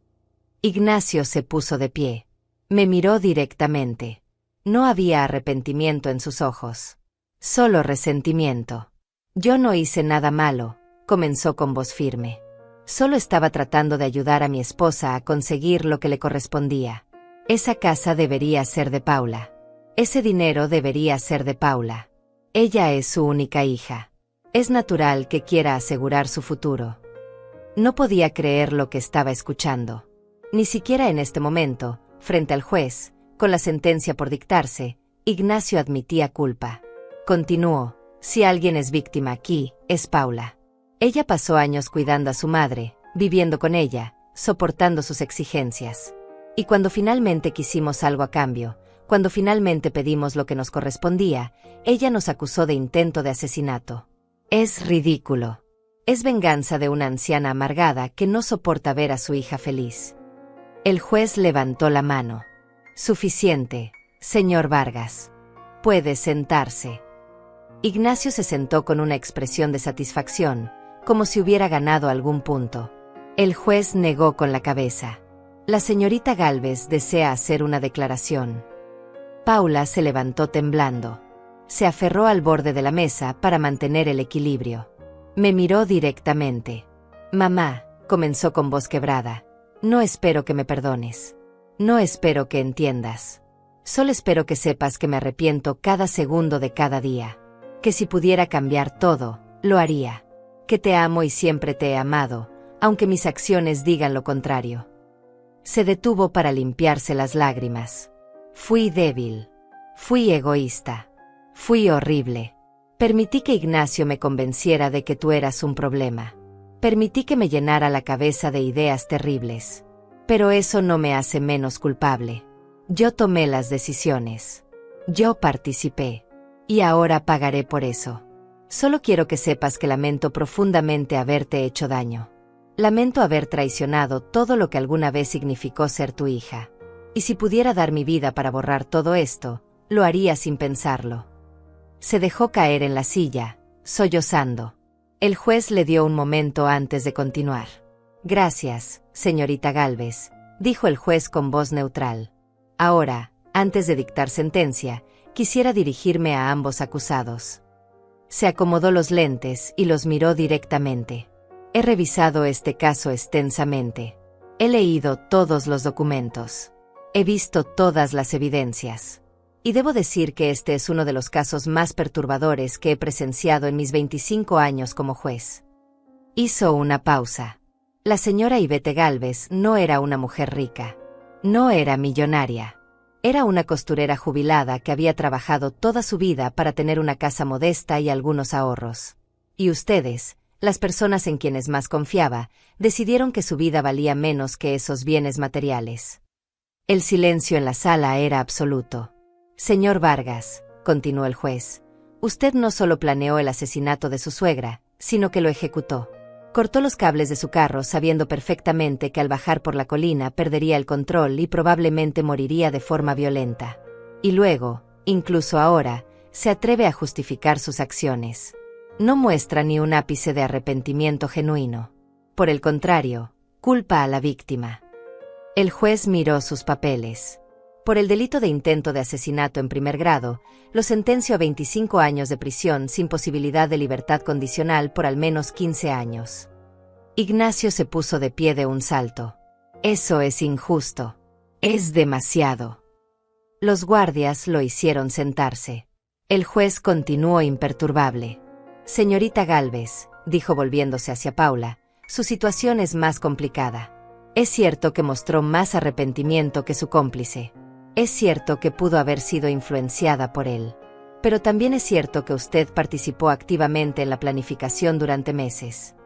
Ignacio se puso de pie. Me miró directamente. No había arrepentimiento en sus ojos. Solo resentimiento. Yo no hice nada malo, comenzó con voz firme. Solo estaba tratando de ayudar a mi esposa a conseguir lo que le correspondía. Esa casa debería ser de Paula. Ese dinero debería ser de Paula. Ella es su única hija. Es natural que quiera asegurar su futuro. No podía creer lo que estaba escuchando. Ni siquiera en este momento, frente al juez, con la sentencia por dictarse, Ignacio admitía culpa. Continuó, si alguien es víctima aquí, es Paula. Ella pasó años cuidando a su madre, viviendo con ella, soportando sus exigencias. Y cuando finalmente quisimos algo a cambio, cuando finalmente pedimos lo que nos correspondía, ella nos acusó de intento de asesinato. Es ridículo. Es venganza de una anciana amargada que no soporta ver a su hija feliz. El juez levantó la mano. Suficiente, señor Vargas. Puede sentarse. Ignacio se sentó con una expresión de satisfacción, como si hubiera ganado algún punto. El juez negó con la cabeza. La señorita Gálvez desea hacer una declaración. Paula se levantó temblando. Se aferró al borde de la mesa para mantener el equilibrio. Me miró directamente. Mamá, comenzó con voz quebrada, no espero que me perdones. No espero que entiendas. Solo espero que sepas que me arrepiento cada segundo de cada día. Que si pudiera cambiar todo, lo haría. Que te amo y siempre te he amado, aunque mis acciones digan lo contrario. Se detuvo para limpiarse las lágrimas. Fui débil. Fui egoísta. Fui horrible. Permití que Ignacio me convenciera de que tú eras un problema. Permití que me llenara la cabeza de ideas terribles. Pero eso no me hace menos culpable. Yo tomé las decisiones. Yo participé. Y ahora pagaré por eso. Solo quiero que sepas que lamento profundamente haberte hecho daño. Lamento haber traicionado todo lo que alguna vez significó ser tu hija. Y si pudiera dar mi vida para borrar todo esto, lo haría sin pensarlo. Se dejó caer en la silla, sollozando. El juez le dio un momento antes de continuar. Gracias, señorita Gálvez, dijo el juez con voz neutral. Ahora, antes de dictar sentencia, quisiera dirigirme a ambos acusados. Se acomodó los lentes y los miró directamente. He revisado este caso extensamente. He leído todos los documentos. He visto todas las evidencias. Y debo decir que este es uno de los casos más perturbadores que he presenciado en mis 25 años como juez. Hizo una pausa. La señora Ivette Gálvez no era una mujer rica. No era millonaria. Era una costurera jubilada que había trabajado toda su vida para tener una casa modesta y algunos ahorros. Y ustedes, las personas en quienes más confiaba, decidieron que su vida valía menos que esos bienes materiales. El silencio en la sala era absoluto. Señor Vargas, continuó el juez, usted no solo planeó el asesinato de su suegra, sino que lo ejecutó. Cortó los cables de su carro sabiendo perfectamente que al bajar por la colina perdería el control y probablemente moriría de forma violenta. Y luego, incluso ahora, se atreve a justificar sus acciones. No muestra ni un ápice de arrepentimiento genuino. Por el contrario, culpa a la víctima. El juez miró sus papeles. Por el delito de intento de asesinato en primer grado, lo sentenció a 25 años de prisión sin posibilidad de libertad condicional por al menos 15 años. Ignacio se puso de pie de un salto. Eso es injusto. Es demasiado. Los guardias lo hicieron sentarse. El juez continuó imperturbable. Señorita Gálvez, dijo volviéndose hacia Paula, su situación es más complicada. Es cierto que mostró más arrepentimiento que su cómplice. Es cierto que pudo haber sido influenciada por él. Pero también es cierto que usted participó activamente en la planificación durante meses.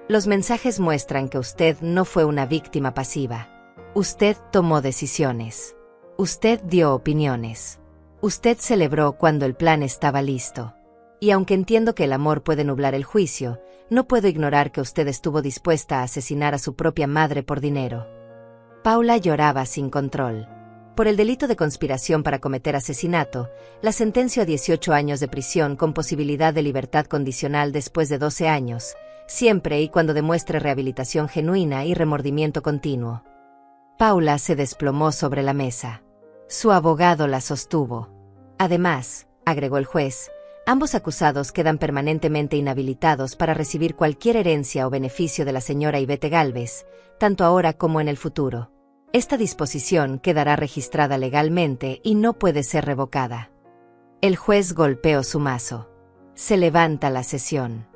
Los mensajes muestran que usted no fue una víctima pasiva. Usted tomó decisiones. Usted dio opiniones. Usted celebró cuando el plan estaba listo. Y aunque entiendo que el amor puede nublar el juicio, no puedo ignorar que usted estuvo dispuesta a asesinar a su propia madre por dinero. Paula lloraba sin control. Por el delito de conspiración para cometer asesinato, la sentenció a 18 años de prisión con posibilidad de libertad condicional después de 12 años, siempre y cuando demuestre rehabilitación genuina y remordimiento continuo. Paula se desplomó sobre la mesa. Su abogado la sostuvo. Además, agregó el juez, ambos acusados quedan permanentemente inhabilitados para recibir cualquier herencia o beneficio de la señora Ivette Gálvez, tanto ahora como en el futuro. Esta disposición quedará registrada legalmente y no puede ser revocada. El juez golpeó su mazo. Se levanta la sesión.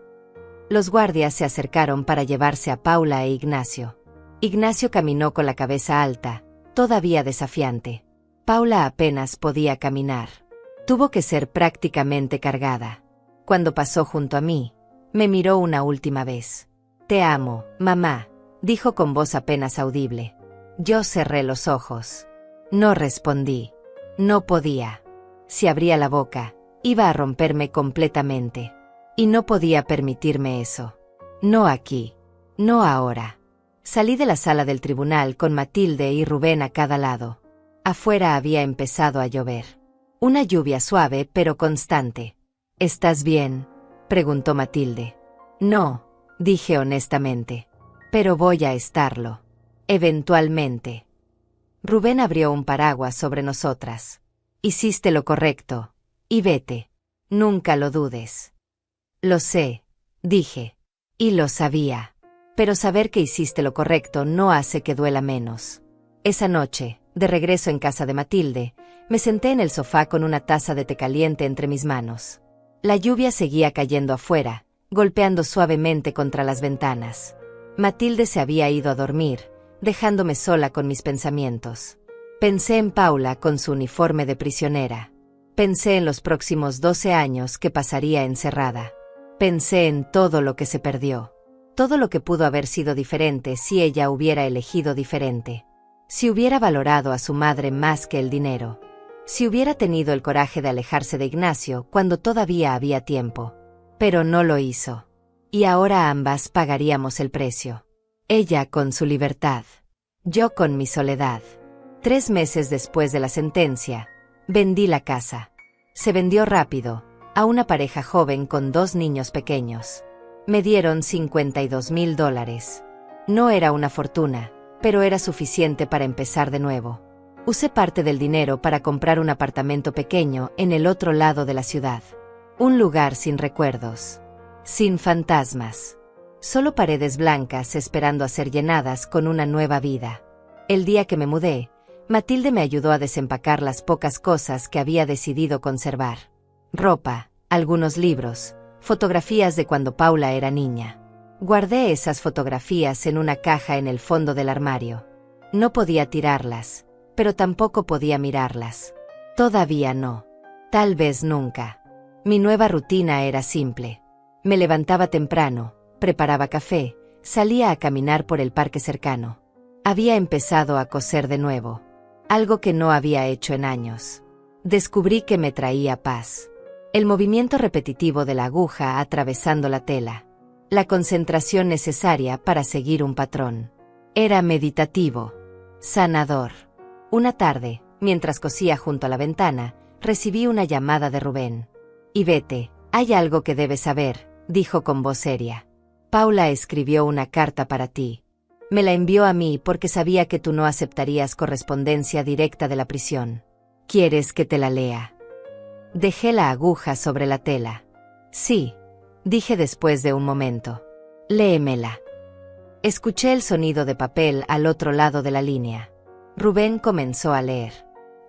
Los guardias se acercaron para llevarse a Paula e Ignacio. Ignacio caminó con la cabeza alta, todavía desafiante. Paula apenas podía caminar. Tuvo que ser prácticamente cargada. Cuando pasó junto a mí, me miró una última vez. «Te amo, mamá», dijo con voz apenas audible. Yo cerré los ojos. No respondí. No podía. Si abría la boca, iba a romperme completamente. Y no podía permitirme eso. No aquí. No ahora. Salí de la sala del tribunal con Matilde y Rubén a cada lado. Afuera había empezado a llover. Una lluvia suave pero constante. ¿Estás bien?, preguntó Matilde. No, dije honestamente. Pero voy a estarlo. Eventualmente. Rubén abrió un paraguas sobre nosotras. Hiciste lo correcto. Y vete. Nunca lo dudes. Lo sé, dije. Y lo sabía. Pero saber que hiciste lo correcto no hace que duela menos. Esa noche, De regreso en casa de Matilde, me senté en el sofá con una taza de té caliente entre mis manos. La lluvia seguía cayendo afuera, golpeando suavemente contra las ventanas. Matilde se había ido a dormir, dejándome sola con mis pensamientos. Pensé en Paula con su uniforme de prisionera. Pensé en los próximos 12 años que pasaría encerrada. Pensé en todo lo que se perdió. Todo lo que pudo haber sido diferente si ella hubiera elegido diferente. Si hubiera valorado a su madre más que el dinero. Si hubiera tenido el coraje de alejarse de Ignacio cuando todavía había tiempo. Pero no lo hizo. Y ahora ambas pagaríamos el precio. Ella con su libertad. Yo con mi soledad. 3 meses después de la sentencia, vendí la casa. Se vendió rápido, a una pareja joven con 2 niños pequeños. Me dieron $52,000. No era una fortuna, pero era suficiente para empezar de nuevo. Usé parte del dinero para comprar un apartamento pequeño en el otro lado de la ciudad. Un lugar sin recuerdos. Sin fantasmas. Solo paredes blancas esperando a ser llenadas con una nueva vida. El día que me mudé, Matilde me ayudó a desempacar las pocas cosas que había decidido conservar. Ropa, algunos libros, fotografías de cuando Paula era niña. Guardé esas fotografías en una caja en el fondo del armario. No podía tirarlas, pero tampoco podía mirarlas. Todavía no. Tal vez nunca. Mi nueva rutina era simple. Me levantaba temprano, preparaba café, salía a caminar por el parque cercano. Había empezado a coser de nuevo. Algo que no había hecho en años. Descubrí que me traía paz. El movimiento repetitivo de la aguja atravesando la tela. La concentración necesaria para seguir un patrón. Era meditativo. Sanador. Una tarde, mientras cosía junto a la ventana, recibí una llamada de Rubén. Ivete, hay algo que debes saber, dijo con voz seria. Paula escribió una carta para ti. Me la envió a mí porque sabía que tú no aceptarías correspondencia directa de la prisión. ¿Quieres que te la lea? Dejé la aguja sobre la tela. Sí, dije después de un momento. Léemela. Escuché el sonido de papel al otro lado de la línea. Rubén comenzó a leer.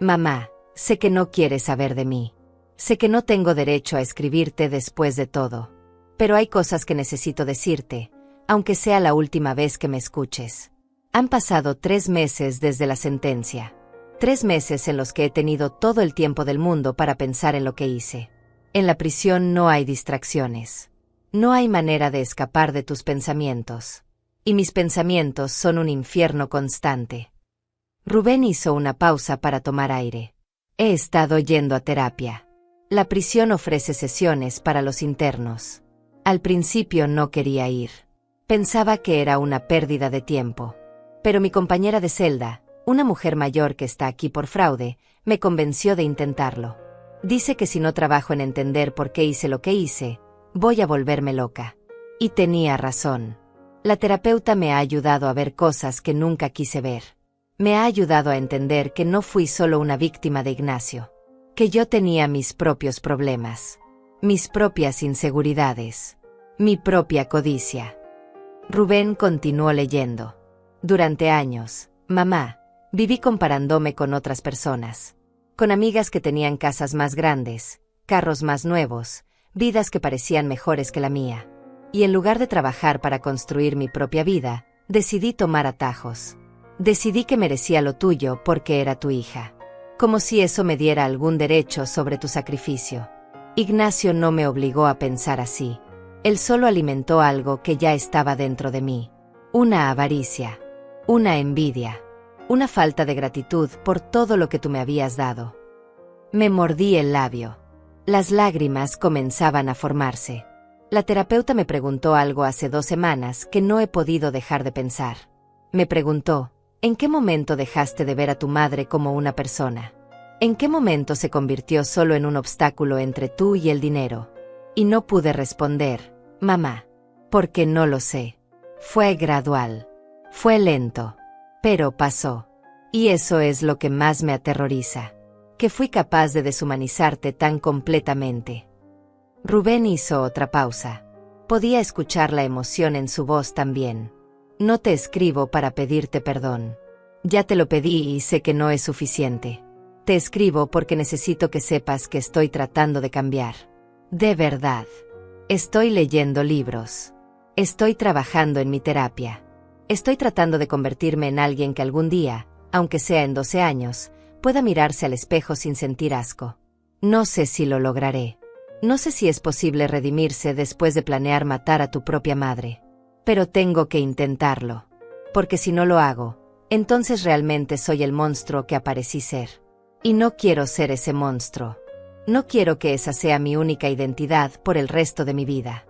Mamá, sé que no quieres saber de mí. Sé que no tengo derecho a escribirte después de todo. Pero hay cosas que necesito decirte, aunque sea la última vez que me escuches. Han pasado 3 meses desde la sentencia. 3 meses en los que he tenido todo el tiempo del mundo para pensar en lo que hice. En la prisión no hay distracciones. No hay manera de escapar de tus pensamientos. Y mis pensamientos son un infierno constante. Rubén hizo una pausa para tomar aire. He estado yendo a terapia. La prisión ofrece sesiones para los internos. Al principio no quería ir. Pensaba que era una pérdida de tiempo. Pero mi compañera de celda, una mujer mayor que está aquí por fraude, me convenció de intentarlo. Dice que si no trabajo en entender por qué hice lo que hice, voy a volverme loca. Y tenía razón. La terapeuta me ha ayudado a ver cosas que nunca quise ver. Me ha ayudado a entender que no fui solo una víctima de Ignacio. Que yo tenía mis propios problemas. Mis propias inseguridades. Mi propia codicia. Rubén continuó leyendo. Durante años, mamá, viví comparándome con otras personas. Con amigas que tenían casas más grandes, carros más nuevos, vidas que parecían mejores que la mía. Y en lugar de trabajar para construir mi propia vida, decidí tomar atajos. Decidí que merecía lo tuyo porque era tu hija. Como si eso me diera algún derecho sobre tu sacrificio. Ignacio no me obligó a pensar así. Él solo alimentó algo que ya estaba dentro de mí. Una avaricia. Una envidia. Una falta de gratitud por todo lo que tú me habías dado. Me mordí el labio. Las lágrimas comenzaban a formarse. La terapeuta me preguntó algo hace 2 semanas que no he podido dejar de pensar. Me preguntó, ¿en qué momento dejaste de ver a tu madre como una persona? ¿En qué momento se convirtió solo en un obstáculo entre tú y el dinero? Y no pude responder, mamá, porque no lo sé. Fue gradual. Fue lento. Pero pasó. Y eso es lo que más me aterroriza. Que fui capaz de deshumanizarte tan completamente. Rubén hizo otra pausa. Podía escuchar la emoción en su voz también. No te escribo para pedirte perdón. Ya te lo pedí y sé que no es suficiente. Te escribo porque necesito que sepas que estoy tratando de cambiar. De verdad. Estoy leyendo libros. Estoy trabajando en mi terapia. Estoy tratando de convertirme en alguien que algún día, aunque sea en 12 años, pueda mirarse al espejo sin sentir asco. No sé si lo lograré. No sé si es posible redimirse después de planear matar a tu propia madre. Pero tengo que intentarlo. Porque si no lo hago, entonces realmente soy el monstruo que aparecí ser. Y no quiero ser ese monstruo. No quiero que esa sea mi única identidad por el resto de mi vida.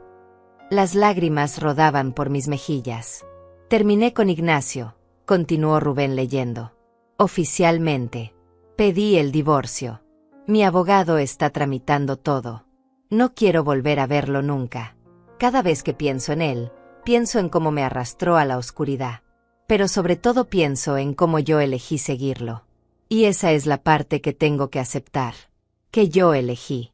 Las lágrimas rodaban por mis mejillas. Terminé con Ignacio, continuó Rubén leyendo. Oficialmente. Pedí el divorcio. Mi abogado está tramitando todo. No quiero volver a verlo nunca. Cada vez que pienso en él, pienso en cómo me arrastró a la oscuridad. Pero sobre todo pienso en cómo yo elegí seguirlo. Y esa es la parte que tengo que aceptar. Que yo elegí.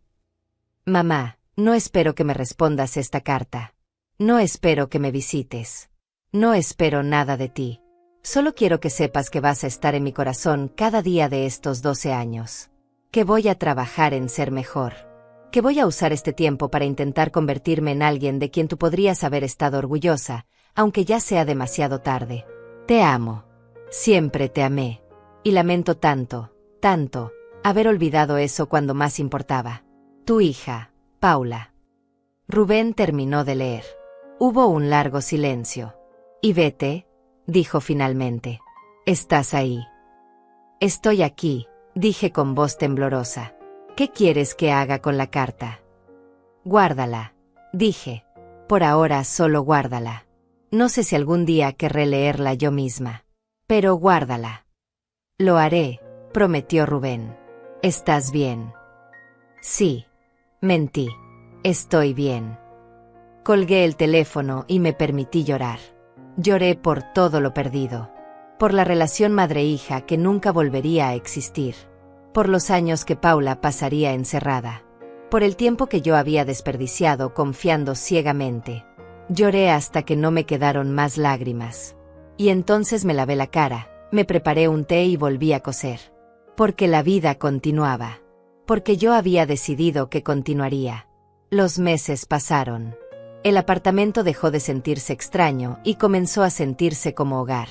Mamá, no espero que me respondas esta carta. No espero que me visites. No espero nada de ti. Solo quiero que sepas que vas a estar en mi corazón cada día de estos 12 años. Que voy a trabajar en ser mejor. Que voy a usar este tiempo para intentar convertirme en alguien de quien tú podrías haber estado orgullosa, aunque ya sea demasiado tarde. Te amo. Siempre te amé. Y lamento tanto, tanto, haber olvidado eso cuando más importaba. Tu hija, Paula. Rubén terminó de leer. Hubo un largo silencio. Y vete, dijo finalmente. Estás ahí. Estoy aquí, dije con voz temblorosa. ¿Qué quieres que haga con la carta? Guárdala, dije. Por ahora solo guárdala. No sé si algún día querré leerla yo misma. Pero guárdala. Lo haré, prometió Rubén. ¿Estás bien? Sí. Mentí. Estoy bien. Colgué el teléfono y me permití llorar. Lloré por todo lo perdido. Por la relación madre-hija que nunca volvería a existir. Por los años que Paula pasaría encerrada. Por el tiempo que yo había desperdiciado confiando ciegamente. Lloré hasta que no me quedaron más lágrimas. Y entonces me lavé la cara. Me preparé un té y volví a coser. Porque la vida continuaba. Porque yo había decidido que continuaría. Los meses pasaron. El apartamento dejó de sentirse extraño y comenzó a sentirse como hogar.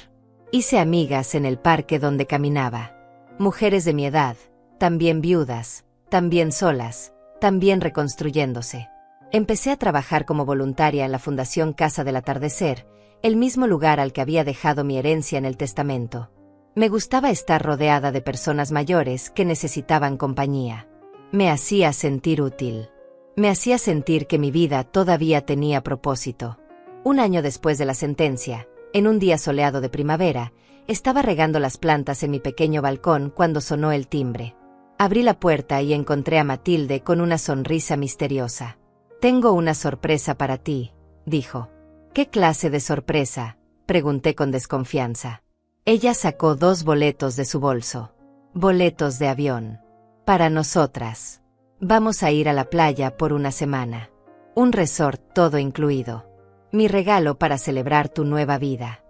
Hice amigas en el parque donde caminaba. Mujeres de mi edad, también viudas, también solas, también reconstruyéndose. Empecé a trabajar como voluntaria en la Fundación Casa del Atardecer, el mismo lugar al que había dejado mi herencia en el testamento. Me gustaba estar rodeada de personas mayores que necesitaban compañía. Me hacía sentir útil. Me hacía sentir que mi vida todavía tenía propósito. Un año después de la sentencia, en un día soleado de primavera, estaba regando las plantas en mi pequeño balcón cuando sonó el timbre. Abrí la puerta y encontré a Matilde con una sonrisa misteriosa. «Tengo una sorpresa para ti», dijo. «¿Qué clase de sorpresa?», pregunté con desconfianza. Ella sacó 2 boletos de su bolso. Boletos de avión. «Para nosotras. Vamos a ir a la playa por una semana. Un resort todo incluido. Mi regalo para celebrar tu nueva vida».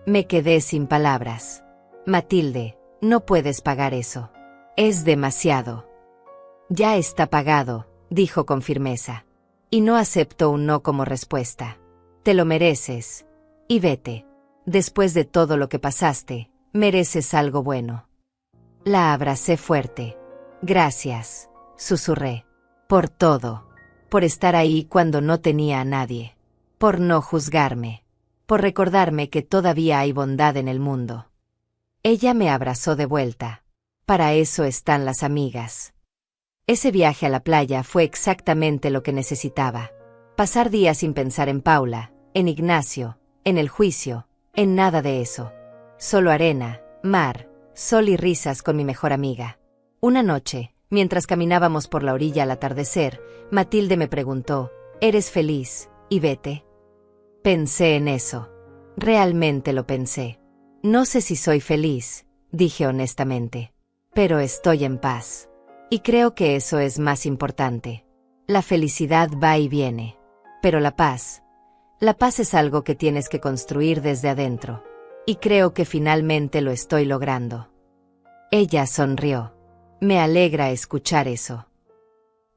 Me quedé sin palabras. «Matilde, no puedes pagar eso. Es demasiado». «Ya está pagado», dijo con firmeza. «Y no acepto un no como respuesta. Te lo mereces. Y vete. Después de todo lo que pasaste, mereces algo bueno». La abracé fuerte. «Gracias», susurré. «Por todo. Por estar ahí cuando no tenía a nadie. Por no juzgarme. Por recordarme que todavía hay bondad en el mundo». Ella me abrazó de vuelta. Para eso están las amigas. Ese viaje a la playa fue exactamente lo que necesitaba. Pasar días sin pensar en Paula, en Ignacio, en el juicio, en nada de eso. Solo arena, mar, sol y risas con mi mejor amiga. Una noche, mientras caminábamos por la orilla al atardecer, Matilde me preguntó, «¿Eres feliz, Ivete?» Pensé en eso. Realmente lo pensé. «No sé si soy feliz», dije honestamente. «Pero estoy en paz. Y creo que eso es más importante. La felicidad va y viene. Pero la paz es algo que tienes que construir desde adentro. Y creo que finalmente lo estoy logrando. Ella sonrió. Me alegra escuchar eso.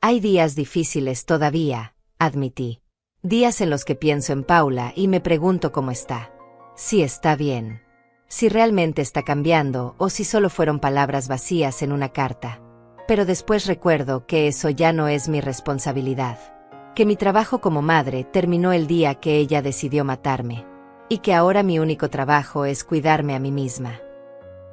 Hay días difíciles todavía, admití. Días en los que pienso en Paula y me pregunto cómo está. Si está bien. Si realmente está cambiando o si solo fueron palabras vacías en una carta. Pero después recuerdo que eso ya no es mi responsabilidad. Que mi trabajo como madre terminó el día que ella decidió matarme. Y que ahora mi único trabajo es cuidarme a mí misma.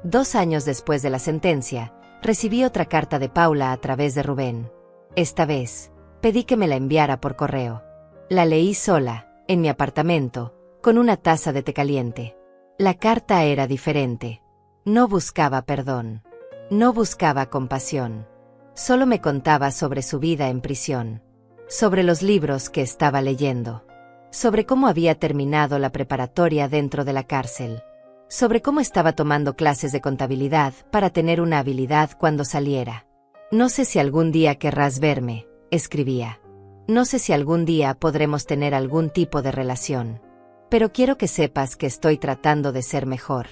2 años después de la sentencia, recibí otra carta de Paula a través de Rubén. Esta vez, pedí que me la enviara por correo. La leí sola, en mi apartamento, con una taza de té caliente. La carta era diferente. No buscaba perdón. No buscaba compasión. Solo me contaba sobre su vida en prisión. Sobre los libros que estaba leyendo. Sobre cómo había terminado la preparatoria dentro de la cárcel. Sobre cómo estaba tomando clases de contabilidad para tener una habilidad cuando saliera. No sé si algún día querrás verme, escribía. No sé si algún día podremos tener algún tipo de relación. Pero quiero que sepas que estoy tratando de ser mejor.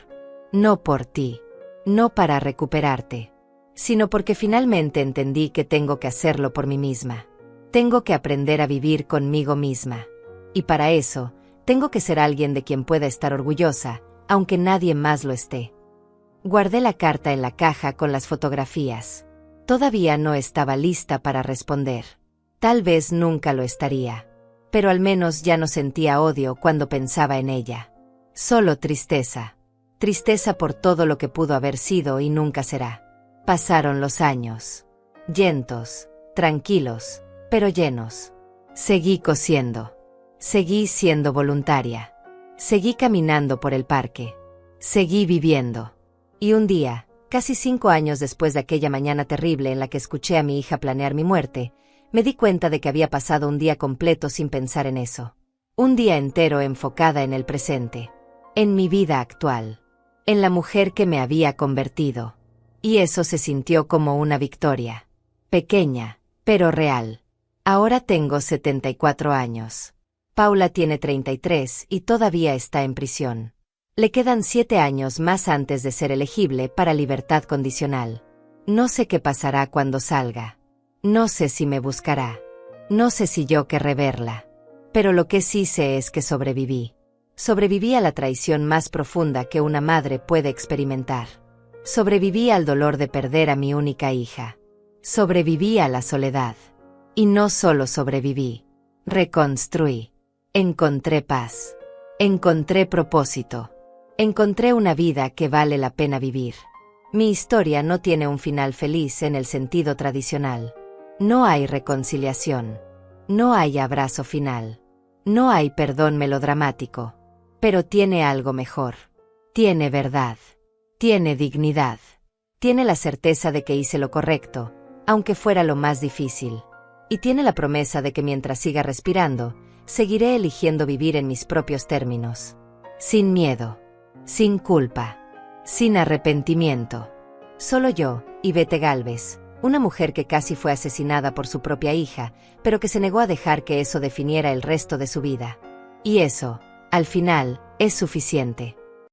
No por ti. No para recuperarte. Sino porque finalmente entendí que tengo que hacerlo por mí misma. Tengo que aprender a vivir conmigo misma. Y para eso, tengo que ser alguien de quien pueda estar orgullosa, aunque nadie más lo esté. Guardé la carta en la caja con las fotografías. Todavía no estaba lista para responder. Tal vez nunca lo estaría. Pero al menos ya no sentía odio cuando pensaba en ella. Solo tristeza. Tristeza por todo lo que pudo haber sido y nunca será. Pasaron los años. Llentos, tranquilos, pero llenos. Seguí cosiendo. Seguí siendo voluntaria. Seguí caminando por el parque. Seguí viviendo. Y un día, casi 5 años después de aquella mañana terrible en la que escuché a mi hija planear mi muerte, me di cuenta de que había pasado un día completo sin pensar en eso. Un día entero enfocada en el presente. En mi vida actual. En la mujer que me había convertido. Y eso se sintió como una victoria. Pequeña, pero real. Ahora tengo 74 años. Paula tiene 33 y todavía está en prisión. Le quedan 7 años más antes de ser elegible para libertad condicional. No sé qué pasará cuando salga. No sé si me buscará. No sé si yo querré verla. Pero lo que sí sé es que sobreviví. Sobreviví a la traición más profunda que una madre puede experimentar. Sobreviví al dolor de perder a mi única hija. Sobreviví a la soledad. Y no solo sobreviví. Reconstruí. Encontré paz. Encontré propósito. Encontré una vida que vale la pena vivir. Mi historia no tiene un final feliz en el sentido tradicional. No hay reconciliación. No hay abrazo final. No hay perdón melodramático. Pero tiene algo mejor. Tiene verdad. Tiene dignidad. Tiene la certeza de que hice lo correcto, aunque fuera lo más difícil. Y tiene la promesa de que mientras siga respirando, seguiré eligiendo vivir en mis propios términos. Sin miedo. Sin culpa. Sin arrepentimiento. Solo yo, Ivette Gálvez, una mujer que casi fue asesinada por su propia hija, pero que se negó a dejar que eso definiera el resto de su vida. Y eso, al final, es suficiente.